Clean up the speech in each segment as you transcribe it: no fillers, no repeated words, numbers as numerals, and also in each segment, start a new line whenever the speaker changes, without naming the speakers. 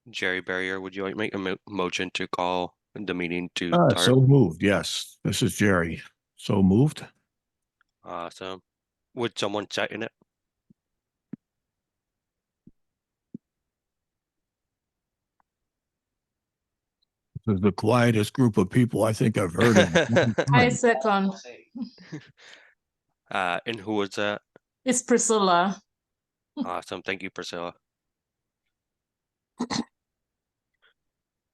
Jerry Barrier, would you like to make a motion to call the meeting to
So
start?
moved. Yes, this is Jerry. So moved.
Awesome. Would someone second it?
This is the quietest group of people I think I've heard in a long
I
time.
second.
And who was that?
It's Priscilla.
Awesome. Thank you, Priscilla.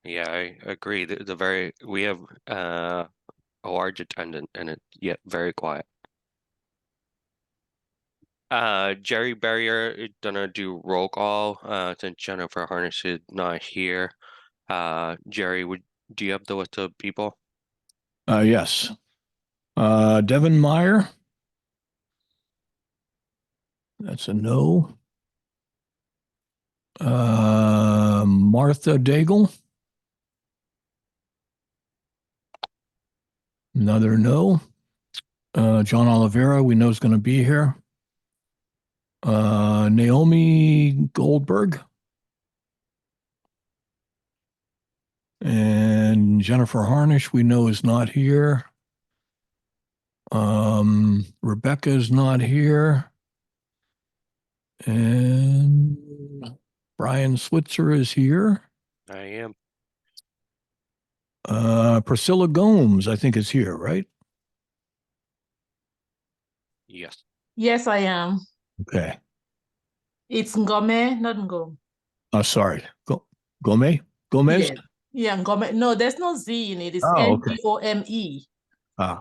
Yeah, I agree. We have a large attendance and it's yet very quiet. Jerry Barrier is gonna do roll call since Jennifer Harnish is not here. Jerry, do you have the list of people?
Yes. Devin Meyer. That's a no. Martha Daigle. Another no. John Oliveira, we know is going to be here. Naomi Goldberg. And Jennifer Harnish, we know is not here. Rebecca is not here. And Brian Switzer is here.
I am.
Priscilla Gomes, I think, is here, right?
Yes.
Yes, I am.
Okay.
It's Ngome, not Ngome.
Sorry. Gomez?
Yeah, yeah, Ngome. No, there's no Z in it. It's
okay.
Ngome.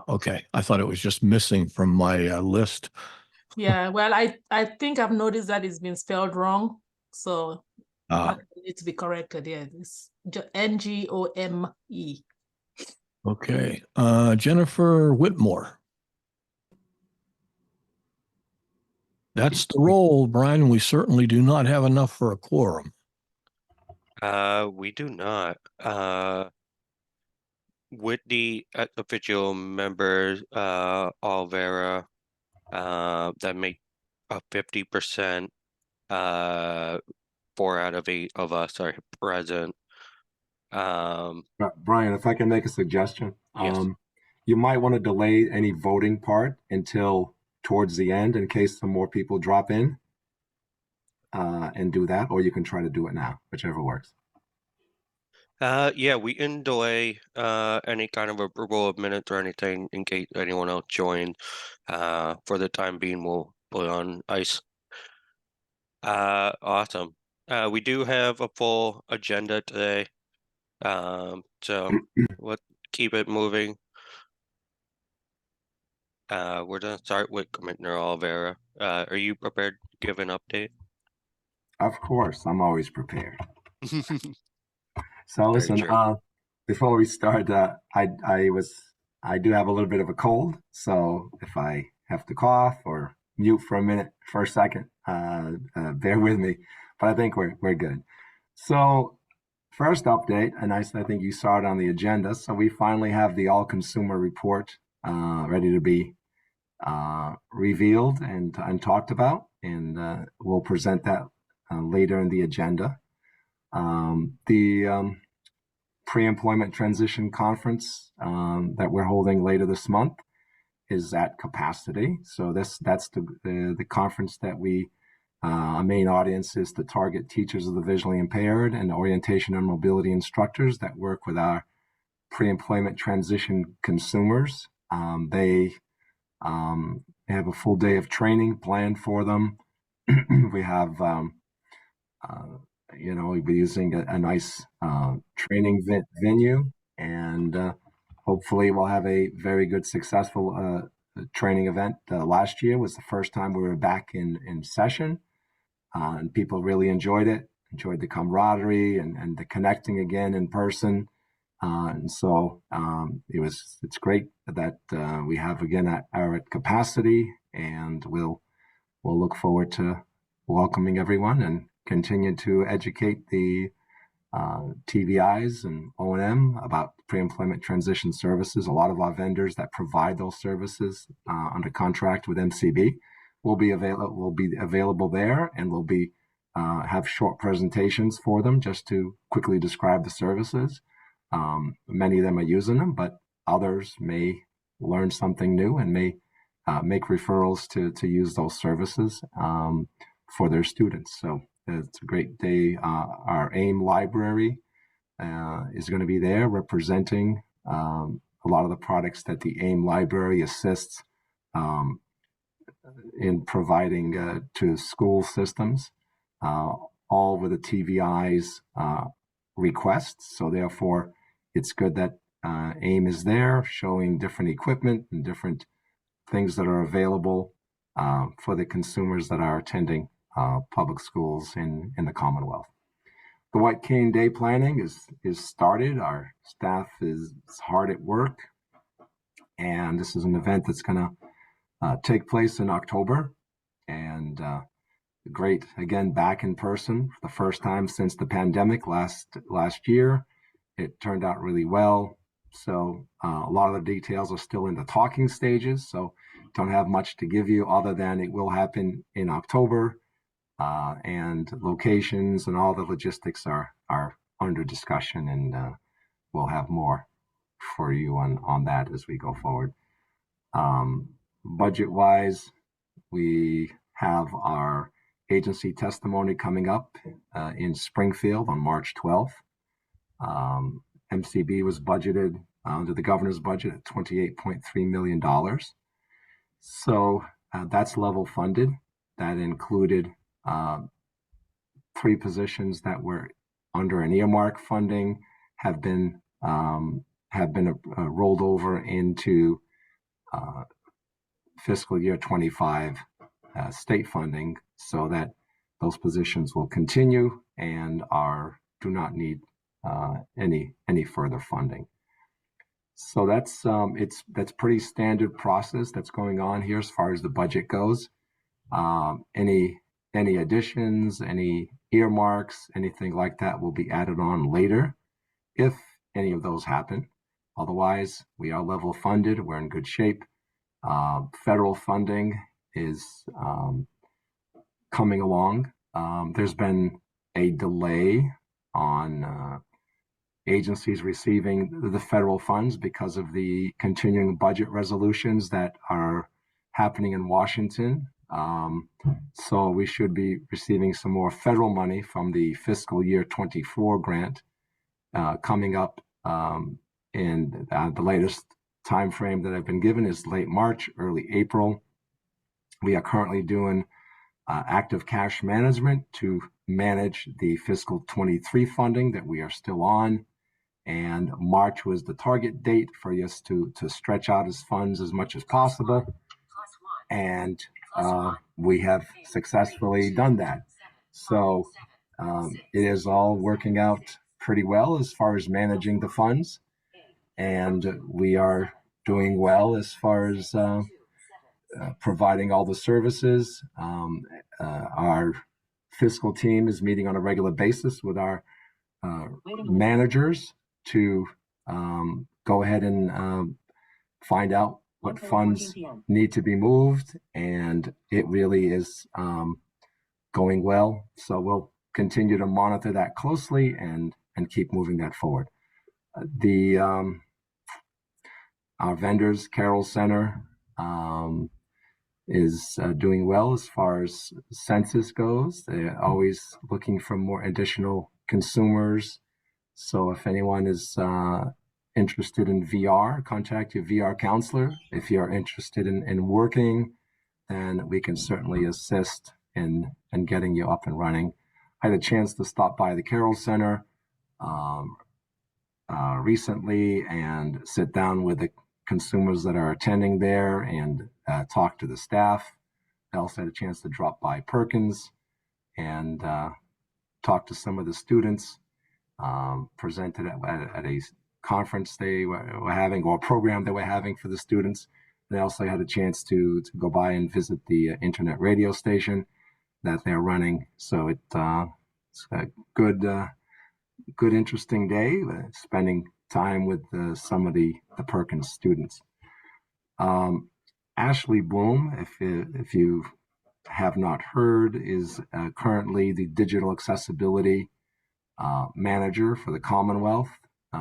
Okay. I thought it was just missing from my list.
Yeah, well, I think I've noticed that it's been spelled wrong, so that needs to be corrected. Yeah, it's Ngome.
Okay. Jennifer Whitmore. That's the roll, Brian. We certainly do not have enough for a quorum.
We do not. With the official members, Olvera, that make a 50%, 4 out of 8 of us are present.
Brian, if I can make a suggestion,
Yes.
you might want to delay any voting part until towards the end in case some more people drop in, and do that, or you can try to do it now, whichever works.
Yeah, we can delay any kind of approval of minutes or anything in case anyone else joined. For the time being, we'll put it on ice. Awesome. We do have a full agenda today. So let's keep it moving. We're gonna start with Commissioner Oliveira. Are you prepared to give an update?
Of course, I'm always prepared. So
Very
listen,
true.
before we start, I do have a little bit of a cold, so if I have to cough or mute for a minute, for a second, bear with me. But I think we're good. So first update, and I think you saw it on the agenda. So we finally have the all consumer report ready to be revealed and talked about, and we'll present that later in the agenda. The pre-employment transition conference that we're holding later this month is at capacity. So that's the conference that our main audience is to target teachers of the visually impaired and orientation and mobility instructors that work with our pre-employment transition consumers. They have a full day of training planned for them. We have we'll be using a nice training venue, and hopefully we'll have a very good, successful training event. Last year was the first time we were back in session, and people really enjoyed it, enjoyed the camaraderie and the connecting again in person. And so it's great that we have again at capacity, and we'll look forward to welcoming everyone and continue to educate the TVIs and O&M about pre-employment transition services. A lot of our vendors that provide those services under contract with MCB will be available there, and we'll be have short presentations for them just to quickly describe the services. Many of them are using them, but others may learn something new and may make referrals to use those services for their students. So it's a great day. Our AIM library is going to be there representing a lot of the products that the AIM library assists in providing to school systems, all with the TVI's requests. So therefore, it's good that AIM is there showing different equipment and different things that are available for the consumers that are attending public schools in the Commonwealth. The White Cane Day planning is started. Our staff is hard at work, and this is an event that's going to take place in October. And great, again, back in person for the first time since the pandemic last year. It turned out really well. So a lot of the details are still in the talking stages. So don't have much to give you other than it will happen in October. And locations and all the logistics are under discussion, and we'll have more for you on that as we go forward. Budget-wise, we have our agency testimony coming up in Springfield on March 12th. MCB was budgeted under the governor's budget at $28.3 million. So that's level funded. That included 3 positions that were under an earmark funding have been rolled over into fiscal year 25 state funding, so that those positions will continue and do not need any further funding. So that's pretty standard process that's going on here as far as the budget goes. Any additions, any earmarks, anything like that will be added on later if any of those happen. Otherwise, we are level funded. We're in good shape. Federal funding is coming along. There's been a delay on agencies receiving the federal funds because of the continuing budget resolutions that are happening in Washington. So we should be receiving some more federal money from the fiscal year 24 grant coming up in the latest time frame that I've been given is late March, early April. We are currently doing active cash management to manage the fiscal 23 funding that we are still on. And March was the target date for us to stretch out as funds as much as possible. And we have successfully done that. So it is all working out pretty well as far as managing the funds. And we are doing well as far as providing all the services. Our fiscal team is meeting on a regular basis with our managers to go ahead and find out what funds need to be moved, and it really is going well. So we'll continue to monitor that closely and keep moving that forward. Our vendors, Carroll Center, is doing well as far as census goes. They're always looking for more additional consumers. So if anyone is interested in VR, contact your VR counselor. If you're interested in working, then we can certainly assist in getting you up and running. I had a chance to stop by the Carroll Center recently and sit down with the consumers that are attending there and talk to the staff. I also had a chance to drop by Perkins and talk to some of the students, presented at a conference they were having, or a program they were having for the students. They also had a chance to go by and visit the internet radio station that they're running. So it's a good, interesting day, spending time with some of the Perkins students. Ashley Bloom, if you have not heard, is currently the digital accessibility manager for the Commonwealth.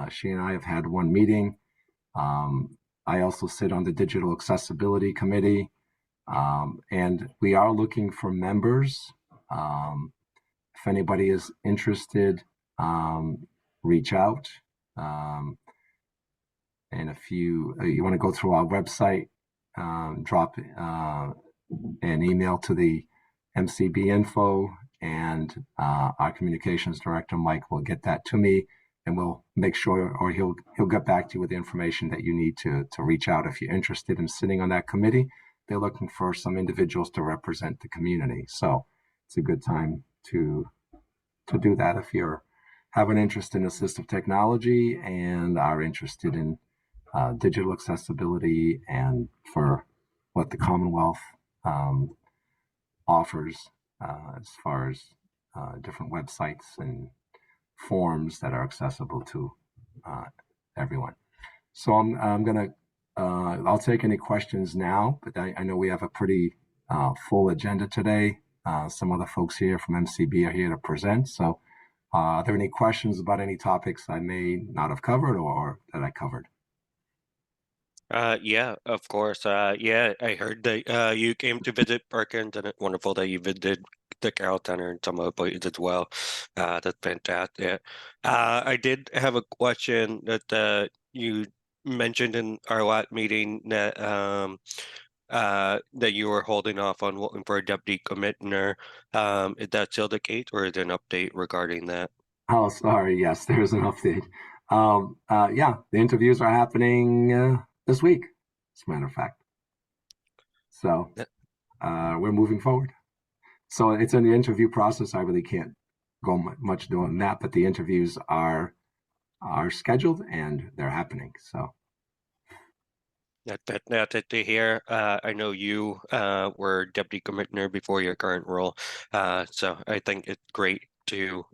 She and I have had one meeting. I also sit on the Digital Accessibility Committee, and we are looking for members. If anybody is interested, reach out. And if you want to go through our website, drop an email to the MCB info, and our communications director Mike will get that to me, and we'll make sure, or he'll get back to you with the information that you need to reach out if you're interested in sitting on that committee. They're looking for some individuals to represent the community, so it's a good time to do that if you're have an interest in assistive technology and are interested in digital accessibility and for what the Commonwealth offers as far as different websites and forms that are accessible to everyone. So I'm gonna I'll take any questions now, but I know we have a pretty full agenda today. Some other folks here from MCB are here to present. So are there any questions about any topics I may not have covered or that I covered?
Yeah, of course. Yeah, I heard that you came to visit Perkins, and it's wonderful that you visited the Carroll Center and some other places as well. That's fantastic. I did have a question that you mentioned in our last meeting that you were holding off on looking for a deputy commissioner. Is that still the case, or is there an update regarding that?
Oh, sorry. Yes, there's an update. Yeah, the interviews are happening this week, as a matter of fact. So we're moving forward. So it's in the interview process. I really can't go much doing that, but the interviews are scheduled and they're happening. So
That's it to hear. I know you were deputy commissioner before your current role, so I think it's great to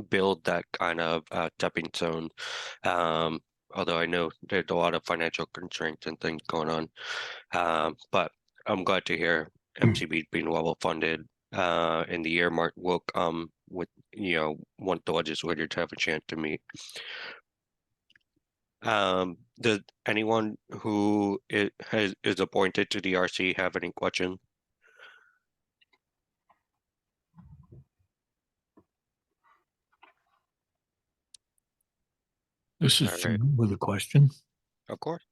build that kind of stepping stone. Although I know there's a lot of financial constraints and things going on, but I'm glad to hear MCB being level funded. In the year mark will come with, want the legislature to have a chance to meet. Does anyone who is appointed to the RC have any questions?
This is
All
Jim
right,
with a question.
of course.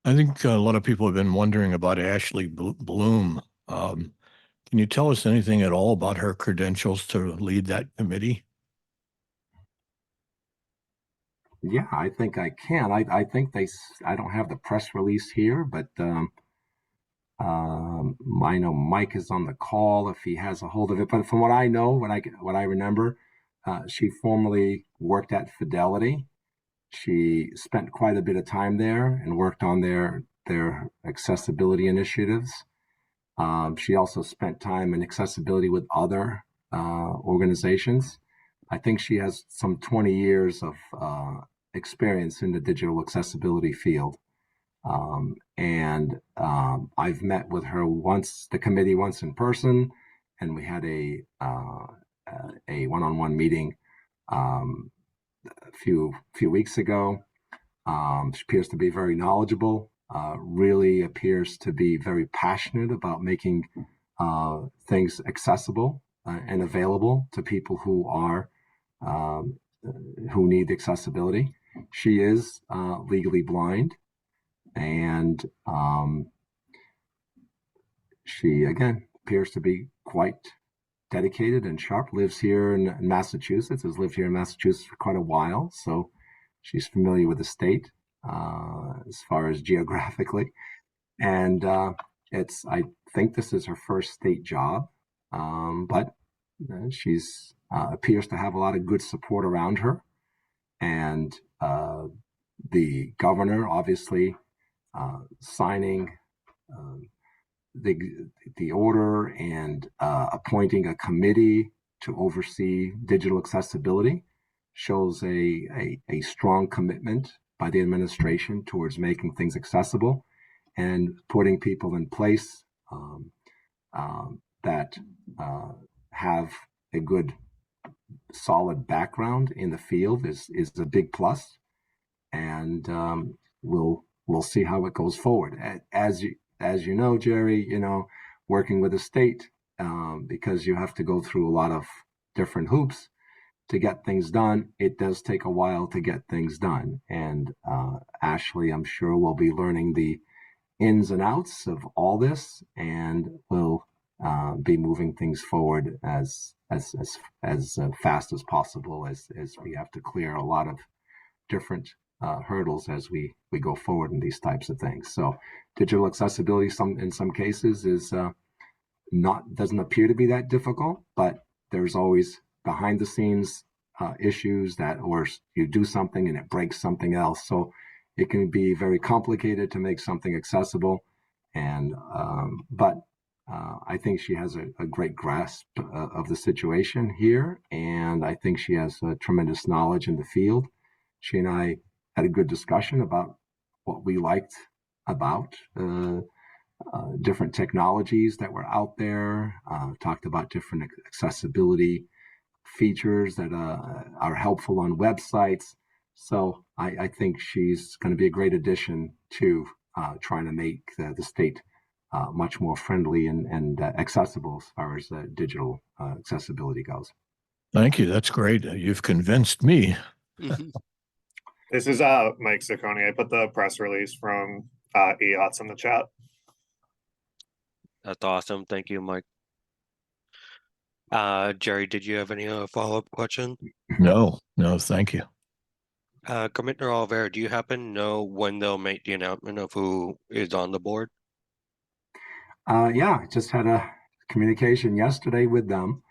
I think a lot of people have been wondering about Ashley Bloom. Can you tell us anything at all about her credentials to lead that committee?
yeah, I think I can. I think I don't have the press release here, but I know Mike is on the call if he has a hold of it. But from what I know, what I remember, she formerly worked at Fidelity. She spent quite a bit of time there and worked on their accessibility initiatives. She also spent time in accessibility with other organizations. I think she has some 20 years of experience in the digital accessibility field. I've met with her once, the committee once in person, and we had a one-on-one meeting a few weeks ago. She appears to be very knowledgeable. Really appears to be very passionate about making things accessible and available to people um, who need accessibility. She is legally blind, and she again appears to be quite dedicated and sharp. Lives here in Massachusetts. Has lived here in Massachusetts for quite a while, so she's familiar with the state as far as geographically. And I think this is her first state job, but she's appears to have a lot of good support around her, and the governor obviously signing the the order and appointing a committee to oversee digital accessibility shows a strong commitment by the administration towards making things accessible and putting people in place that have a good solid background in the field is a big plus, and we'll see how it goes forward. As you know, Jerry, working with the state, because you have to go through a lot of different hoops to get things done. It does take a while to get things done, and Ashley, I'm sure, will be learning the ins and outs of all this, and will be moving things forward as fast as possible, as we have to clear a lot of different hurdles as we go forward in these types of things. So digital accessibility in some cases is doesn't appear to be that difficult, but there's always behind the scenes issues that, or you do something and it breaks something else. So it can be very complicated to make something accessible. And but I think she has a great grasp of the situation here, and I think she has a tremendous knowledge in the field. She and I had a good discussion about what we liked about different technologies that were out there, talked about different accessibility features that are helpful on websites. So I think she's going to be a great addition to trying to make the state much more friendly and accessible as far as digital accessibility goes.
Thank you. That's great. You've convinced me.
This is Mike Ciccone. I put the press release from EOTS in the chat.
That's awesome. Thank you, Mike. Jerry, did you have any follow-up question?
No, thank you.
Commissioner Oliveira, do you happen to know when they'll make the announcement of who is on the board?
Yeah, I just had a communication yesterday with them.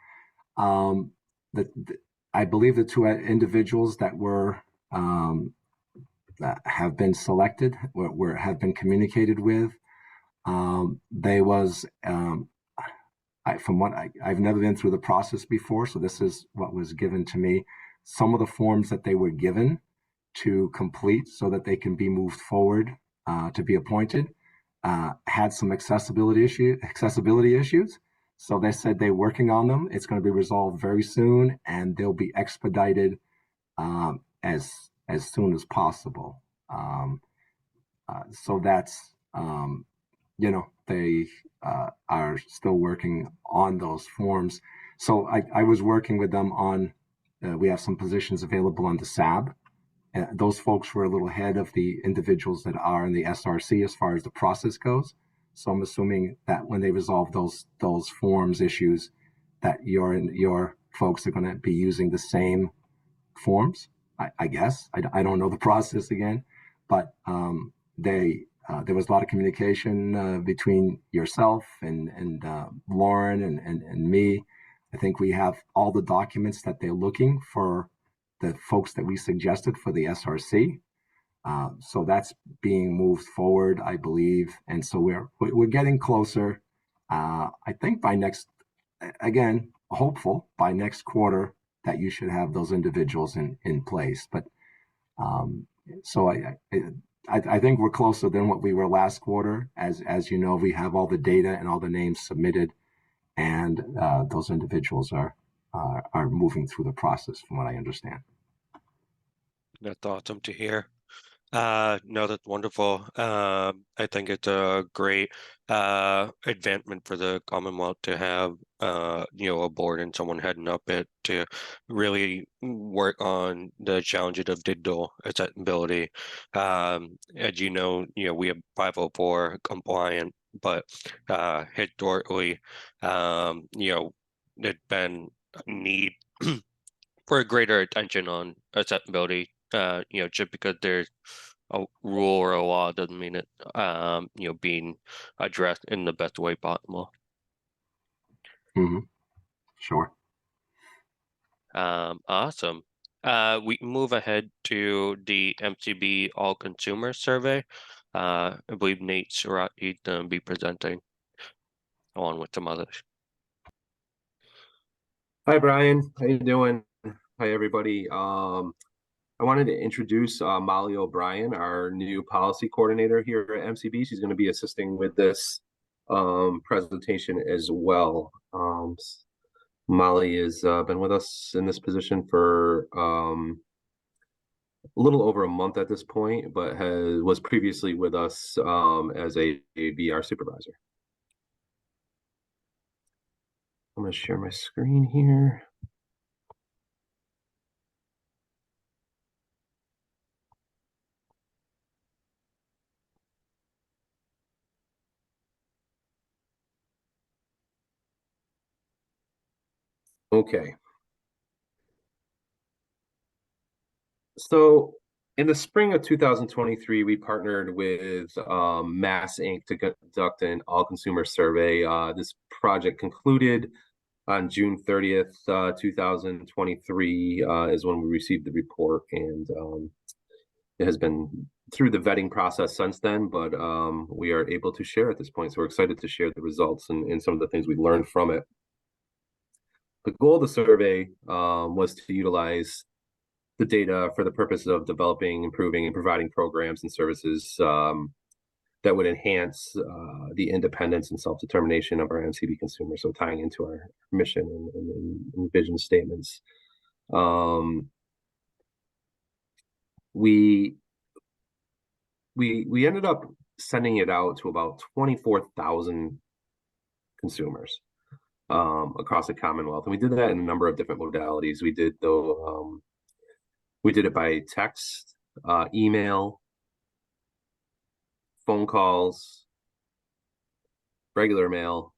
I believe the two individuals that were that have been selected, have been communicated with. They was from what I've never been through the process before, so this is what was given to me. Some of the forms that they were given to complete so that they can be moved forward to be appointed had some accessibility issues. So they said they're working on them. It's going to be resolved very soon, and they'll be expedited as soon as possible. So that's they are still working on those forms. So I was working with them on. We have some positions available on the SAB. Those folks were a little ahead of the individuals that are in the SRC as far as the process goes. So I'm assuming that when they resolve those forms issues, that your folks are going to be using the same forms. I guess I don't know the process again, but there was a lot of communication between yourself and Lauren and me. I think we have all the documents that they're looking for, the folks that we suggested for the SRC. So that's being moved forward, I believe. And so we're getting closer. I think by next, again, hopeful by next quarter that you should have those individuals in place. But so I think we're closer than what we were last quarter. As you know, we have all the data and all the names submitted, and those individuals are moving through the process, from what I understand.
That's awesome to hear. No, that's wonderful. I think it's a great advancement for the Commonwealth to have a board and someone heading up it to really work on the challenges of digital accessibility. As you know, we have 504 compliant, but historically, there's been a need for a greater attention on accessibility. Just because there's a rule or a law doesn't mean it, being addressed in the best way possible.
Mm-hmm. Sure.
Awesome. We can move ahead to the MCB All Consumer Survey. I believe Nate Surratt is going to be presenting along with some others.
Hi, Brian. How you doing? Hi, everybody. I wanted to introduce Molly O'Brien, our new policy coordinator here at MCB. She's going to be assisting with this presentation as well. Molly has been with us in this position for a little over a month at this point, but was previously with us as a VR supervisor. I'm going to share my screen here. Okay. So in the spring of 2023, we partnered with Mass Inc. to conduct an all-consumer survey. This project concluded on June 30th, 2023 is when we received the report, and it has been through the vetting process since then, but we are able to share at this point. So we're excited to share the results and some of the things we learned from it. The goal of the survey was to utilize the data for the purpose of developing, improving, and providing programs and services that would enhance the independence and self-determination of our MCB consumers. So tying into our mission and vision statements. We ended up sending it out to about 24,000 consumers across the Commonwealth, and we did that in a number of different modalities. We did it by text, email, phone calls, regular mail.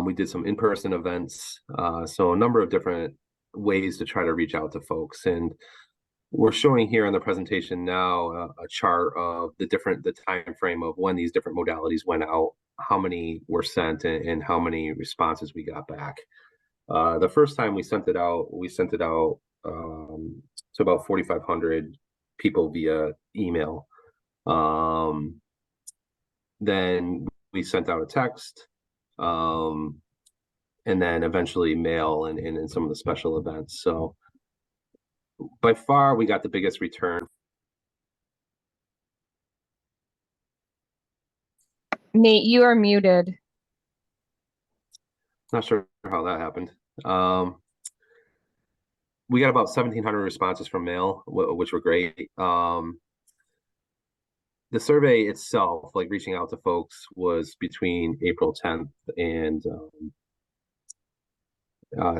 We did some in-person events, so a number of different ways to try to reach out to folks. And we're showing here on the presentation now a chart of the time frame of when these different modalities went out, how many were sent, and how many responses we got back. The first time we sent it out to about 4,500 people via email. Then we sent out a text, and then eventually mail and some of the special events. So by far, we got the biggest return.
Nate, you are muted.
Not sure how that happened. We got about 1,700 responses from mail, which were great. The survey itself, like reaching out to folks, was between April 10th and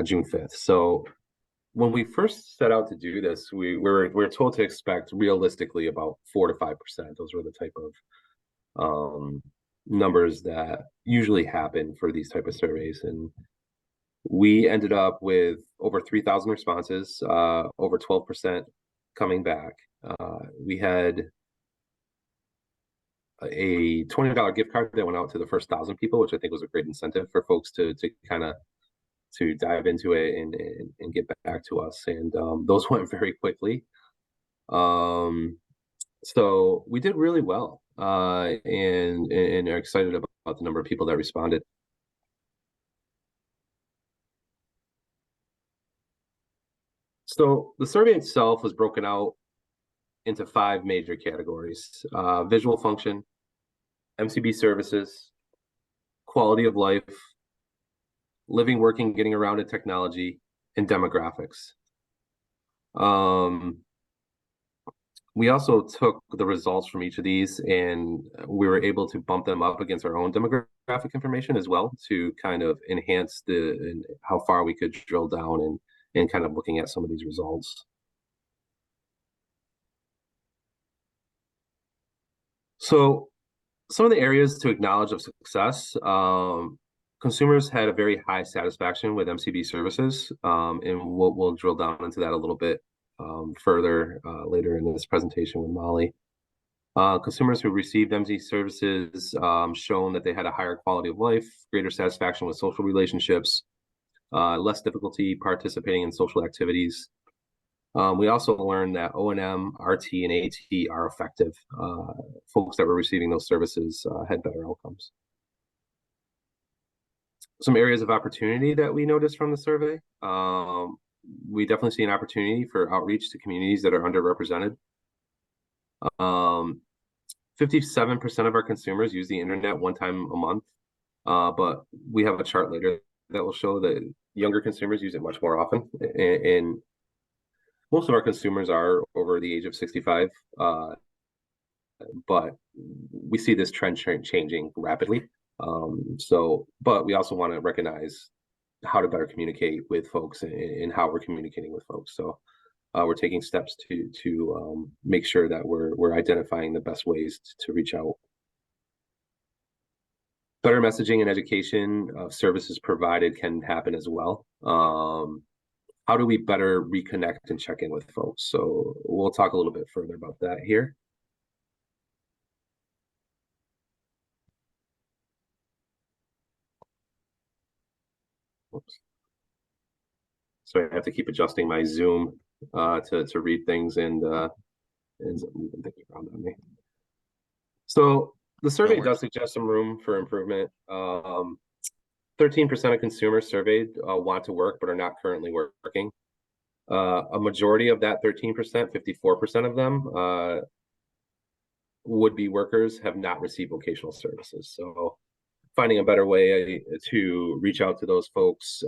June 5th. So when we first set out to do this, we were told to expect realistically about 4 to 5%. Those were the type of numbers that usually happen for these type of surveys, and we ended up with over 3,000 responses, over 12% coming back. We had a $20 gift card that went out to the first 1,000 people, which I think was a great incentive for folks to kind of to dive into it and get back to us. And those went very quickly. So we did really well, and are excited about the number of people that responded. So the survey itself was broken out into 5 major categories: visual function, MCB services, quality of life, living, working, getting around in technology, and demographics. We also took the results from each of these, and we were able to bump them up against our own demographic information as well to kind of enhance how far we could drill down and kind of looking at some of these results. So some of the areas to acknowledge of success: consumers had a very high satisfaction with MCB services, and we'll drill down into that a little bit further later in this presentation with Molly. Consumers who received MCB services shown that they had a higher quality of life, greater satisfaction with social relationships, less difficulty participating in social activities. We also learned that O&M, RT, and AT are effective. Folks that were receiving those services had better outcomes. Some areas of opportunity that we noticed from the survey: we definitely see an opportunity for outreach to communities that are underrepresented. 57% of our consumers use the internet one time a month. But we have a chart later that will show that younger consumers use it much more often, and most of our consumers are over the age of 65, but we see this trend changing rapidly. But we also want to recognize how to better communicate with folks and how we're communicating with folks. So we're taking steps to make sure that we're identifying the best ways to reach out. Better messaging and education of services provided can happen as well. How do we better reconnect and check in with folks? So we'll talk a little bit further about that here. Oops. So I have to keep adjusting my Zoom to read things and moving things around on me. So the survey does suggest some room for improvement. 13% of consumers surveyed want to work but are not currently working. A majority of that 13%, 54% of them, would-be workers have not received vocational services. So finding a better way to reach out to those folks,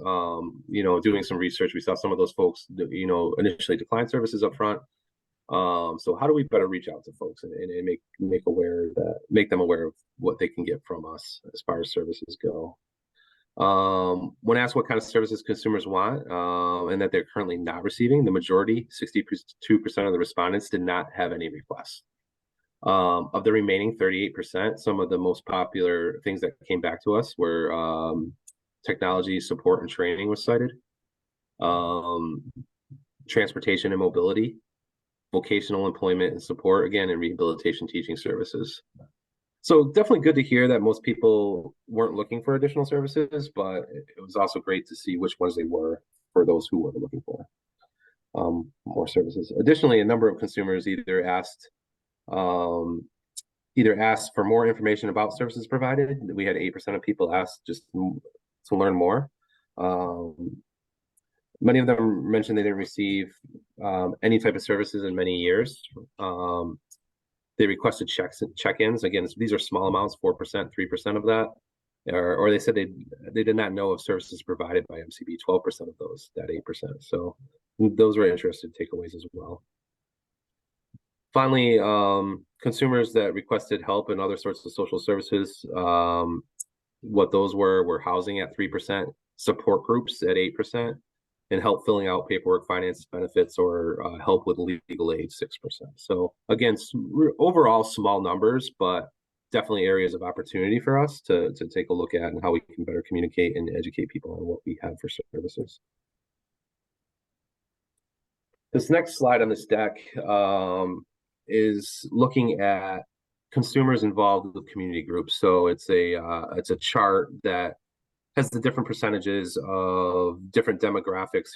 doing some research, we saw some of those folks, initially decline services up front. So how do we better reach out to folks and make them aware of what they can get from us as far as services go? When asked what kind of services consumers want and that they're currently not receiving, the majority, 62% of the respondents, did not have any requests. Of the remaining 38%, some of the most popular things that came back to us were technology support and training was cited, transportation and mobility, vocational employment and support, again, and rehabilitation teaching services. So definitely good to hear that most people weren't looking for additional services, but it was also great to see which ones they were for those who were looking for more services. Additionally, a number of consumers either asked for more information about services provided. We had 8% of people ask just to learn more. Many of them mentioned they didn't receive any type of services in many years. They requested check-ins. Again, these are small amounts, 4%, 3% of that. Or they said they did not know of services provided by MCB, 12% of those, that 8%. So those were interested takeaways as well. Finally, consumers that requested help in other sorts of social services, what those were housing at 3%, support groups at 8%, and help filling out paperwork, finance benefits, or help with legal aid, 6%. So again, overall small numbers, but definitely areas of opportunity for us to take a look at and how we can better communicate and educate people on what we have for services. This next slide on this deck is looking at consumers involved with community groups. So it's a chart that has the different percentages of different demographics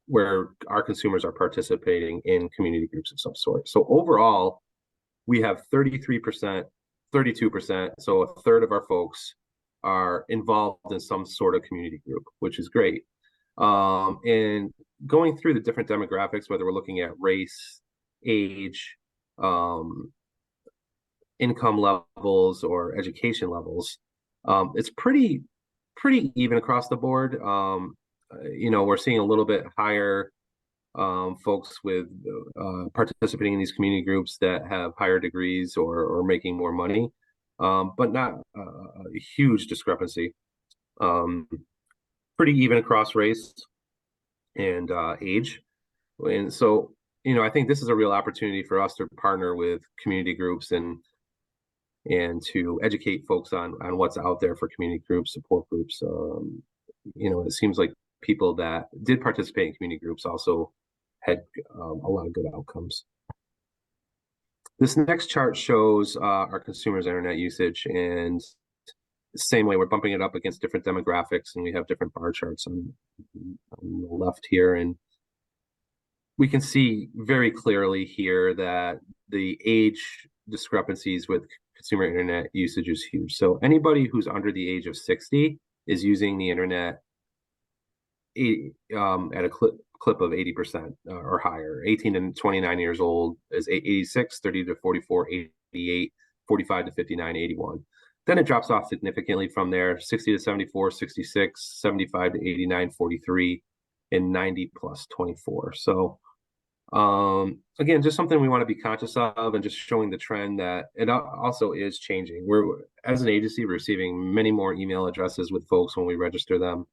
where our consumers are participating in community groups of some sort. So overall, we have 33%, 32%, so a third of our folks are involved in some sort of community group, which is great. And going through the different demographics, whether we're looking at race, age, income levels, or education levels, it's pretty even across the board. We're seeing a little bit higher folks with participating in these community groups that have higher degrees or making more money, but not a huge discrepancy. Pretty even across race and age. And so, I think this is a real opportunity for us to partner with community groups and to educate folks on what's out there for community groups, support groups. It seems like people that did participate in community groups also had a lot of good outcomes. This next chart shows our consumers' internet usage, and the same way we're bumping it up against different demographics, and we have different bar charts on the left here. And we can see very clearly here that the age discrepancies with consumer internet usage is huge. So anybody who's under the age of 60 is using the internet at a clip of 80% or higher. 18 to 29 years old is 86, 30 to 44, 88, 45 to 59, 81. Then it drops off significantly from there, 60 to 74, 66, 75 to 89, 43, and 90 plus 24. So again, just something we want to be conscious of, and just showing the trend that it also is changing. We're, as an agency, receiving many more email addresses with folks when we register them.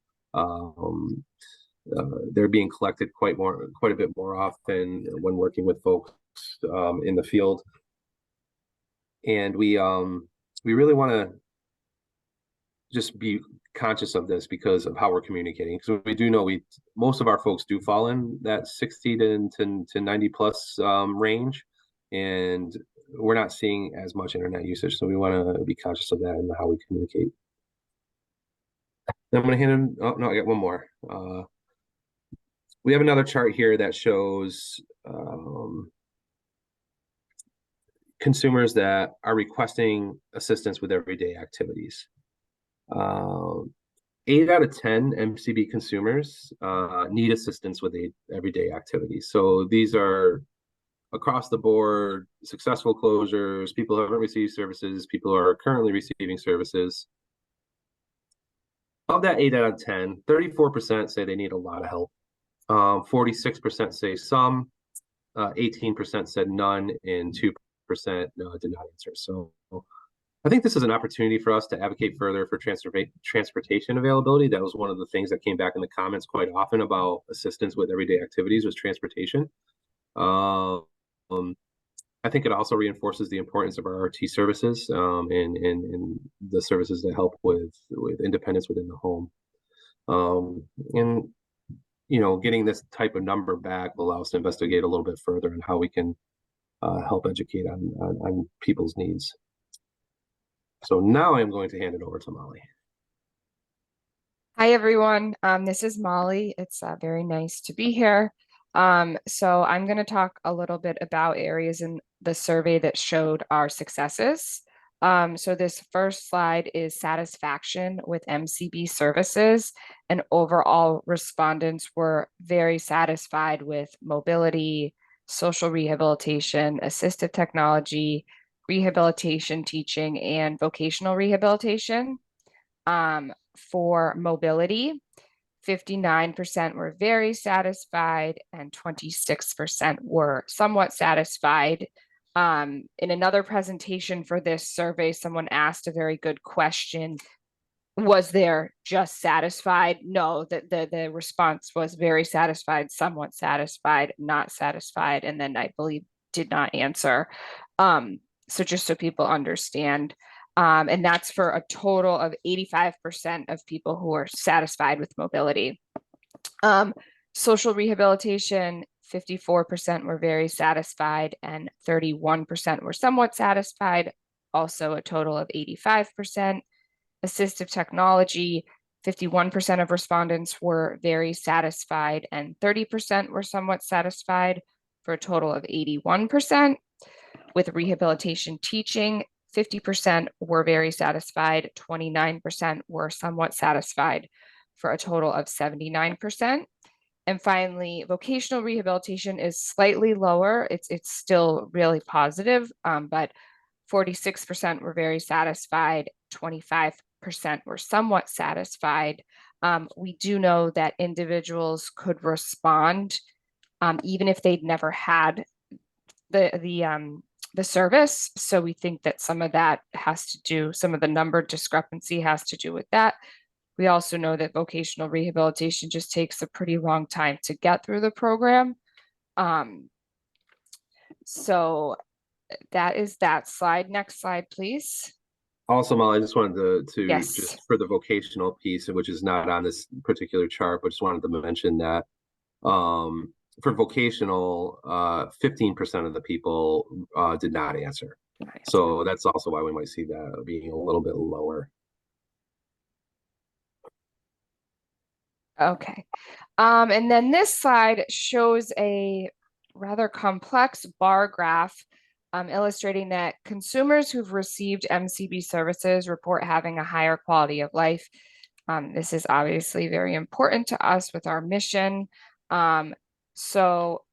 They're being collected quite a bit more often when working with folks in the field, and we really want to just be conscious of this because of how we're communicating. So we do know most of our folks do fall in that 60 to 90 plus range, and we're not seeing as much internet usage. So we want to be conscious of that and how we communicate. Then I'm going to hand in, oh no, I got one more. We have another chart here that shows consumers that are requesting assistance with everyday activities. 8 out of 10 MCB consumers need assistance with everyday activities. So these are across the board, successful closures, people who haven't received services, people who are currently receiving services. Of that 8 out of 10, 34% say they need a lot of help. 46% say some, 18% said none, and 2% did not answer. So I think this is an opportunity for us to advocate further for transportation availability. That was one of the things that came back in the comments quite often about assistance with everyday activities was transportation. I think it also reinforces the importance of our RT services and the services that help with independence within the home. And getting this type of number back will allow us to investigate a little bit further on how we can help educate on people's needs. So now I'm going to hand it over to Molly.
Hi, everyone. This is Molly. It's very nice to be here. So I'm going to talk a little bit about areas in the survey that showed our successes. So this first slide is satisfaction with MCB services, and overall respondents were very satisfied with mobility, social rehabilitation, assistive technology, rehabilitation teaching, and vocational rehabilitation. For mobility, 59% were very satisfied and 26% were somewhat satisfied. In another presentation for this survey, someone asked a very good question. Was there just satisfied? No, the response was very satisfied, somewhat satisfied, not satisfied, and then I believe did not answer. So just so people understand. And that's for a total of 85% of people who are satisfied with mobility. Social rehabilitation, 54% were very satisfied and 31% were somewhat satisfied, also a total of 85%. Assistive technology, 51% of respondents were very satisfied and 30% were somewhat satisfied, for a total of 81%. With rehabilitation teaching, 50% were very satisfied, 29% were somewhat satisfied, for a total of 79%. And finally, vocational rehabilitation is slightly lower. It's still really positive, but 46% were very satisfied, 25% were somewhat satisfied. We do know that individuals could respond even if they'd never had the service. So we think that some of that has to do, some of the number discrepancy has to do with that. We also know that vocational rehabilitation just takes a pretty long time to get through the program. So that is that slide. Next slide, please.
Also, Molly, I just wanted to
Yes.
just for the vocational piece, which is not on this particular chart, but just wanted to mention that for vocational, 15% of the people did not answer. So that's also why we might see that being a little bit lower.
Okay. And then this slide shows a rather complex bar graph illustrating that consumers who've received MCB services report having a higher quality of life. This is obviously very important to us with our mission. So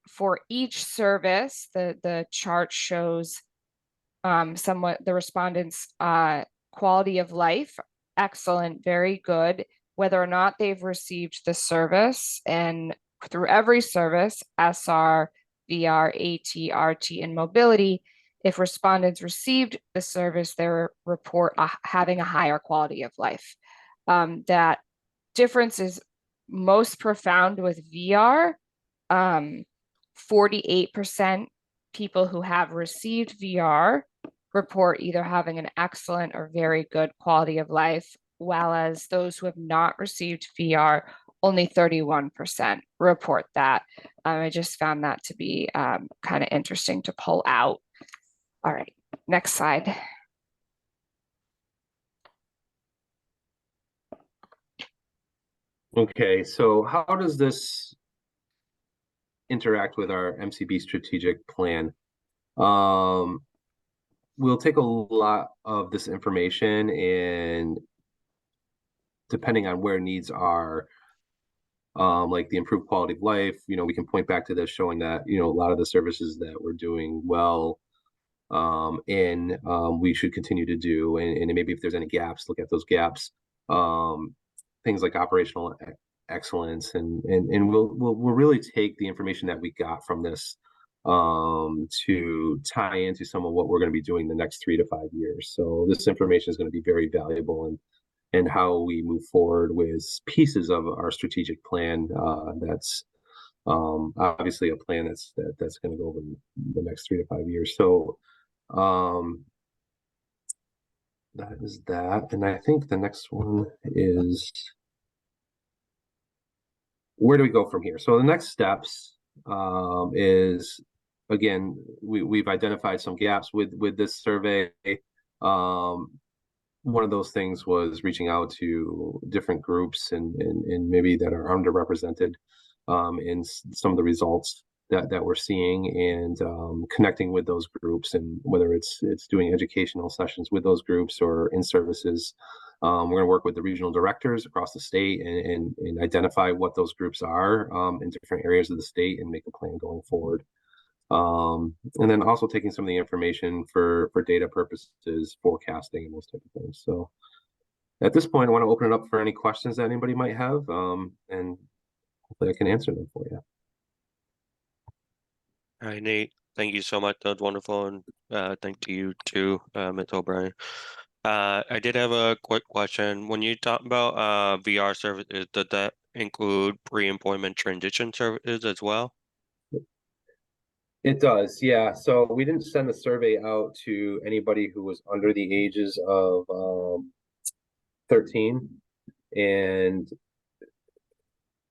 for each service, the chart shows somewhat the respondents' quality of life, excellent, very good. Whether or not they've received the service, and through every service, SR, VR, AT, RT, and mobility, if respondents received the service, they report having a higher quality of life. That difference is most profound with VR. 48% people who have received VR report either having an excellent or very good quality of life, while as those who have not received VR, only 31% report that. I just found that to be kind of interesting to pull out. All right, next slide.
Okay, so how does this interact with our MCB strategic plan? We'll take a lot of this information, and depending on where needs are, like the improved quality of life, we can point back to this showing that, a lot of the services that we're doing well we should continue to do, and maybe if there's any gaps, look at those gaps. Things like operational excellence, and we'll really take the information that we got from this to tie into some of what we're going to be doing the next 3 to 5 years. So this information is going to be very valuable and how we move forward with pieces of our strategic plan. That's obviously a plan that's going to go over the next 3 to 5 years. So that is that. And I think the next one is, where do we go from here? So the next steps is, again, we've identified some gaps with this survey. One of those things was reaching out to different groups and maybe that are underrepresented in some of the results that we're seeing, and connecting with those groups, and whether it's doing educational sessions with those groups or in services. We're going to work with the regional directors across the state and identify what those groups are in different areas of the state and make a plan going forward. And then also taking some of the information for data purposes, forecasting, and those type of things. So at this point, I want to open it up for any questions that anybody might have, and hopefully I can answer them for you.
All right, Nate, thank you so much. That was wonderful. And thank to you too, Ms. O'Brien. I did have a quick question. When you talk about VR services, does that include pre-employment transition services as well?
It does, yeah. So we didn't send the survey out to anybody who was under the ages of 13. And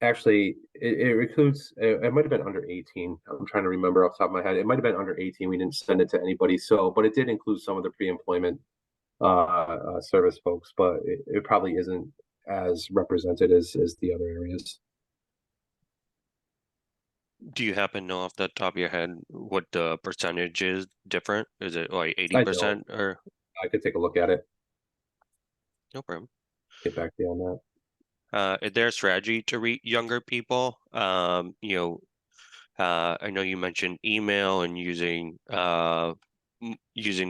actually, it includes, it might have been under 18. I'm trying to remember off the top of my head. It might have been under 18. We didn't send it to anybody. So, but it did include some of the pre-employment service folks, but it probably isn't as represented as the other areas.
Do you happen to know off the top of your head what the percentage is different? Is it like 80% or?
I could take a look at it.
No problem.
Get back to you on that.
Is there a strategy to reach younger people? I know you mentioned email and using that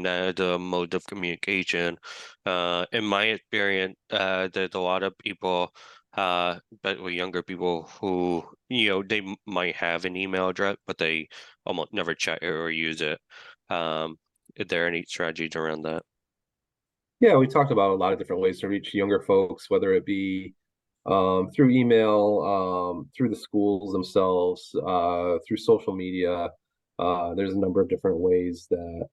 as a mode of communication. In my experience, there's a lot of people, especially younger people, who they might have an email address, but they almost never check it or use it. Is there any strategies around that?
Yeah, we talked about a lot of different ways to reach younger folks, whether it be through email, through the schools themselves, through social media. There's a number of different ways that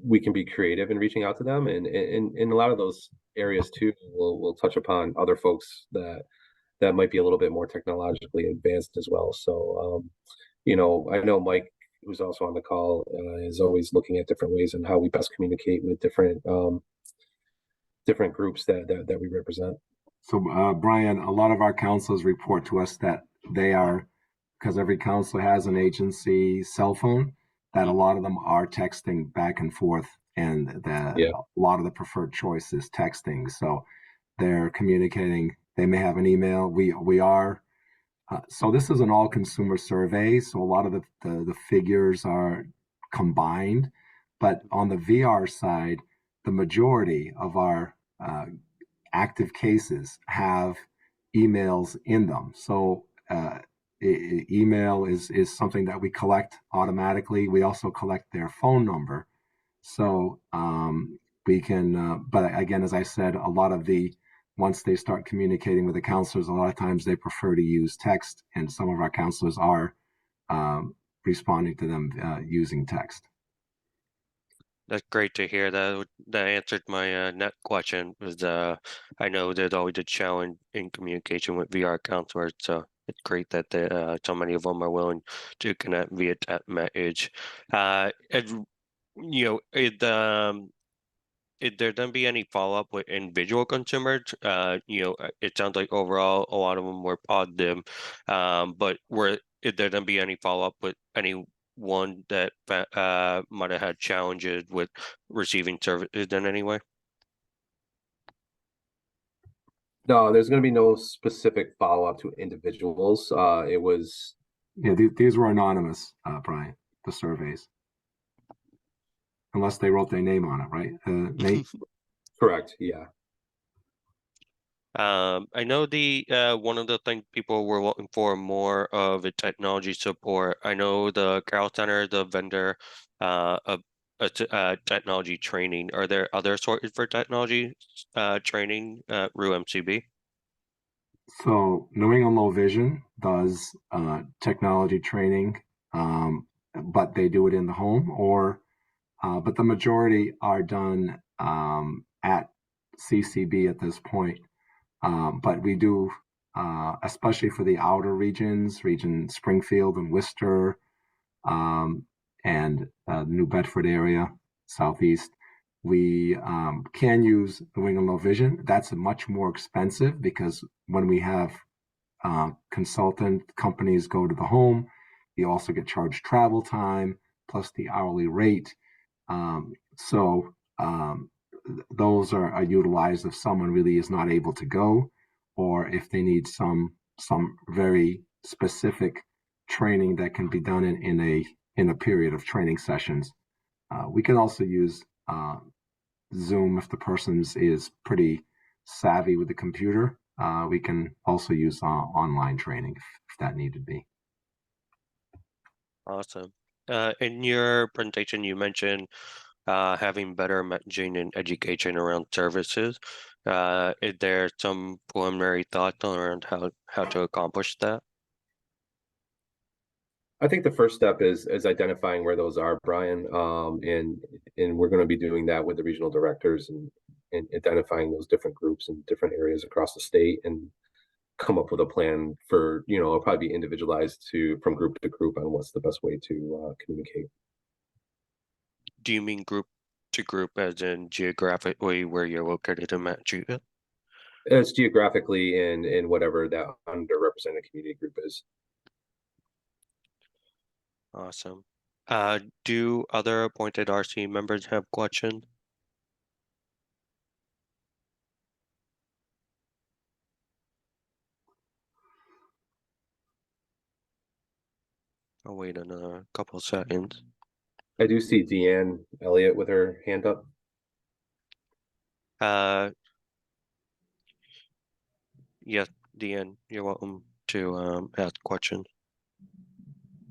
we can be creative in reaching out to them, and in a lot of those areas too, we'll touch upon other folks that might be a little bit more technologically advanced as well. So I know Mike, who's also on the call, is always looking at different ways and how we best communicate with different groups that we represent.
So Brian, a lot of our counselors report to us that they are, because every counselor has an agency cell phone, that a lot of them are texting back and forth, and that a lot of the preferred choice is texting. So they're communicating. They may have an email. We are. So this is an all-consumer survey. So a lot of the figures are combined, but on the VR side, the majority of our active cases have emails in them. So email is something that we collect automatically. We also collect their phone number. So we can, but again, as I said, a lot of once they start communicating with the counselors, a lot of times they prefer to use text, and some of our counselors are responding to them using text.
That's great to hear. That answered my next question. Was I know there's always a challenge in communication with VR counselors, so it's great that so many of them are willing to connect via that message. And is there going to be any follow-up with individual consumers? It sounds like overall a lot of them were positive, but is there going to be any follow-up with anyone that might have had challenges with receiving services in any way?
No, there's going to be no specific follow-up to individuals. It was
Yeah, these were anonymous, Brian, the surveys. Unless they wrote their name on it, right, Nate?
correct. Yeah.
I know one of the things people were looking for more of a technology support. I know the Carroll Center, the vendor of technology training. Are there other sources for technology training through MCB?
So New England Low Vision does technology training, but they do it in the home, but the majority are done at CCB at this point. But we do, especially for the outer region Springfield and Worcester, and New Bedford area, southeast. We can use New England Low Vision. That's much more expensive because when we have consultant companies go to the home, you also get charged travel time plus the hourly rate. So those are utilized if someone really is not able to go, or if they need some very specific training that can be done in a period of training sessions. We can also use Zoom if the person is pretty savvy with the computer. We can also use online training if that needed be.
Awesome. In your presentation, you mentioned having better messaging and education around services. Is there some preliminary thoughts around how to accomplish that?
I think the first step is identifying where those are, Brian. And we're going to be doing that with the regional directors and identifying those different groups in different areas across the state and come up with a plan for, it'll probably be individualized from group to group on what's the best way to communicate.
Do you mean group to group as in geographically where you're located in Massachusetts?
It's geographically in whatever that underrepresented community group is.
Awesome. Do other appointed RC members have questions? I'll wait a couple seconds.
I do see Deanne Elliott with her hand up.
Yes, Deanne, you're welcome to ask questions.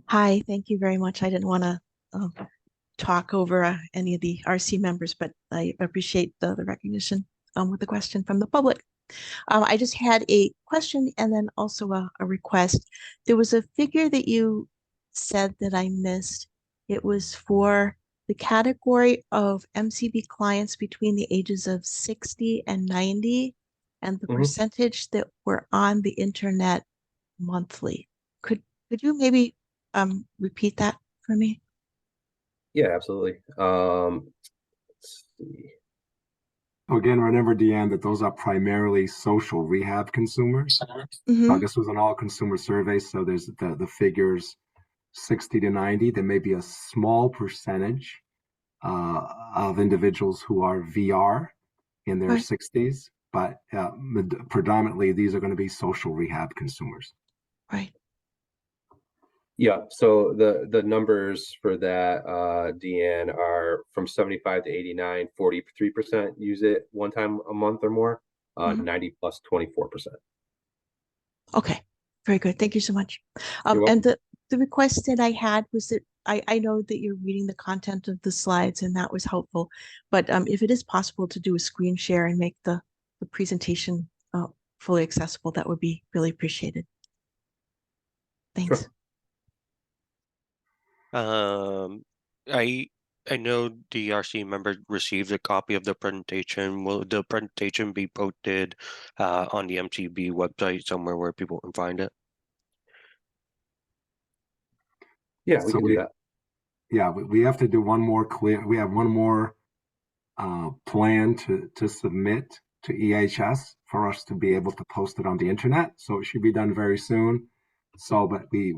Hi, thank you very much. I didn't want to talk over any of the RC members, but I appreciate the recognition with the question from the public. I just had a question and then also a request. There was a figure that you said that I missed. It was for the category of MCB clients between the ages of 60 and 90 and the percentage that were on the internet monthly. Could you maybe repeat that for me?
Yeah, absolutely. Let's see.
So again, remember, Deanne, that those are primarily social rehab consumers. This was an all-consumer survey, so there's the figures 60 to 90. There may be a small percentage of individuals who are VR in their 60s, but predominantly these are going to be social rehab consumers.
Right.
Yeah, so the numbers for that, Deanne, are from 75 to 89, 43% use it one time a month or more,
Mhm.
90 plus 24%.
Okay, very good. Thank you so much.
You're welcome.
And the request that I had was that I know that you're reading the content of the slides and that was helpful, but if it is possible to do a screen share and make the presentation fully accessible, that would be really appreciated. Thanks.
Sure.
I know the RC member received a copy of the presentation. Will the presentation be posted on the MCB website somewhere where people can find it?
Yeah, we
So
can do that.
yeah, we have to do one more we have one more plan to submit to EHS for us to be able to post it on the internet. So it should be done very soon. So, but we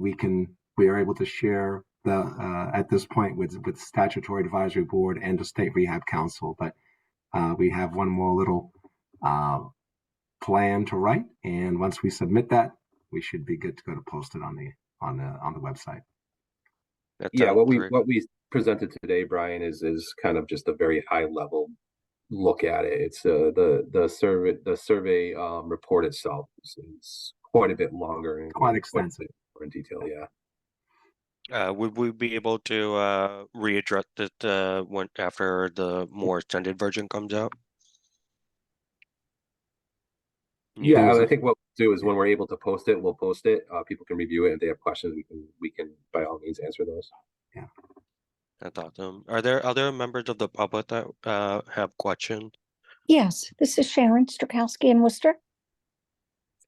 are able to share the at this point with statutory advisory board and the state rehab council. But we have one more little plan to write, and once we submit that, we should be good to go to post it on the website.
That
Yeah,
sounds great.
what we presented today, Brian, is kind of just a very high level look at it. It's the survey report itself is quite a bit longer and
Quite
quite a
extensive.
bit more in detail. Yeah.
Would we be able to readdress it when after the more extended version comes out?
Yeah,
There's
I think what we'll do is when we're able to post it, we'll post it. People can review it. If they have questions, we can by all means answer those.
Yeah.
That's awesome. Are there other members of the public that have questions?
Yes, this is Sharon Strakowski in Worcester.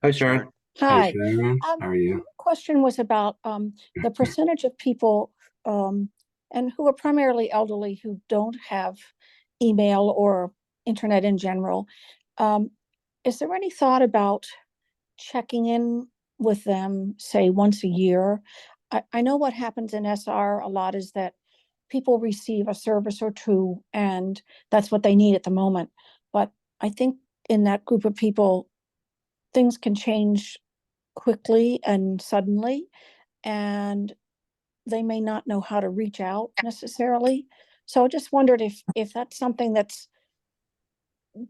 Hi, Sharon.
Hi,
Hi.
Sharon. How are you?
Question was about the percentage of people and who are primarily elderly who don't have email or internet in general. Is there any thought about checking in with them, say once a year? I know what happens in SR a lot is that people receive a service or two and that's what they need at the moment. But I think in that group of people, things can change quickly and suddenly, and they may not know how to reach out necessarily. So I just wondered if that's something that's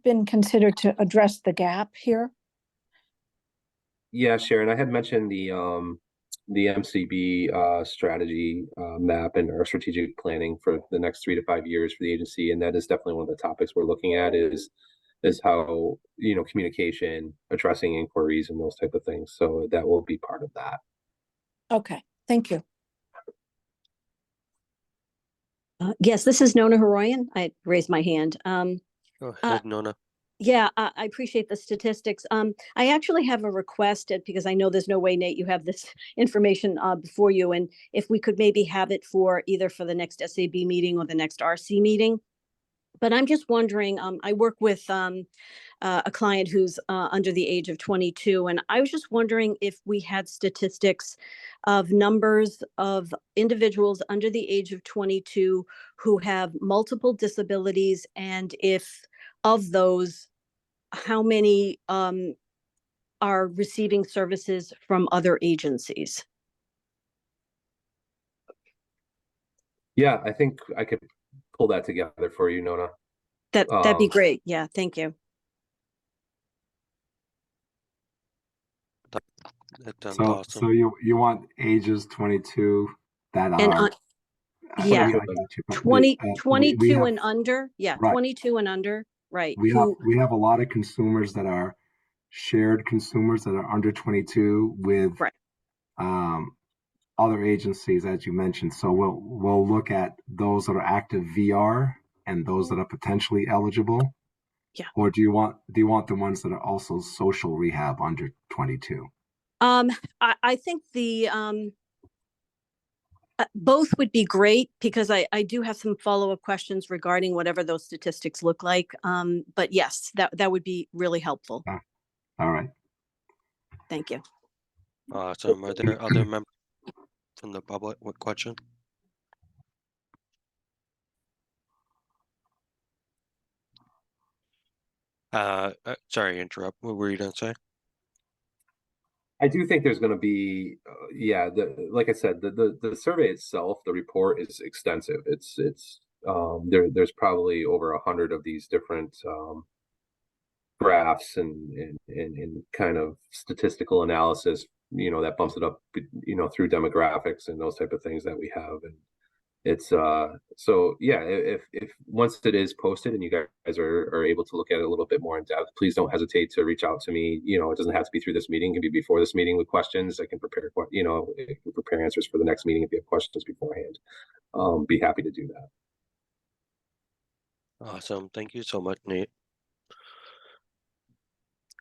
been considered to address the gap here.
Yeah, Sharon, I had mentioned the MCB strategy map and our strategic planning for the next 3 to 5 years for the agency, and that is definitely one of the topics we're looking at is how communication, addressing inquiries, and those type of things. So that will be part of that.
Okay, thank you.
Yes, this is Nona Horoyan. I raised my hand.
Go ahead, Nona.
Yeah, I appreciate the statistics. I actually have a request because I know there's no way, Nate, you have this information before you. And if we could maybe have it for either for the next SAB meeting or the next RC meeting. But I'm just wondering, I work with a client who's under the age of 22. And I was just wondering if we had statistics of numbers of individuals under the age of 22 who have multiple disabilities, and if of those, how many are receiving services from other agencies?
Yeah, I think I could pull that together for you, Nona.
That'd be great. Yeah, thank you.
That sounds
So
awesome.
you want ages 22 that
And
are
yeah, 22
have
and under. Yeah,
right.
22 and under. Right.
We have a lot of consumers that are shared consumers that are under 22 with
right.
Other agencies, as you mentioned. So we'll look at those that are active VR and those that are potentially eligible.
Yeah.
Or do you want the ones that are also social rehab under 22?
I think the both would be great because I do have some follow-up questions regarding whatever those statistics look like. But yes, that would be really helpful.
All right.
Thank you.
Awesome. Are there other members from the public with question? Sorry to interrupt. What were you gonna say?
I do think there's going to be, yeah, like I said, the survey itself, the report is extensive. There's probably over 100 of these different graphs and kind of statistical analysis, that bumps it up, through demographics and those type of things that we have. And it's so yeah, if once it is posted and you guys are able to look at it a little bit more in depth, please don't hesitate to reach out to me. It doesn't have to be through this meeting, it can be before this meeting with questions. I can prepare prepare answers for the next meeting if you have questions beforehand. Be happy to do that.
Awesome. Thank you so much, Nate.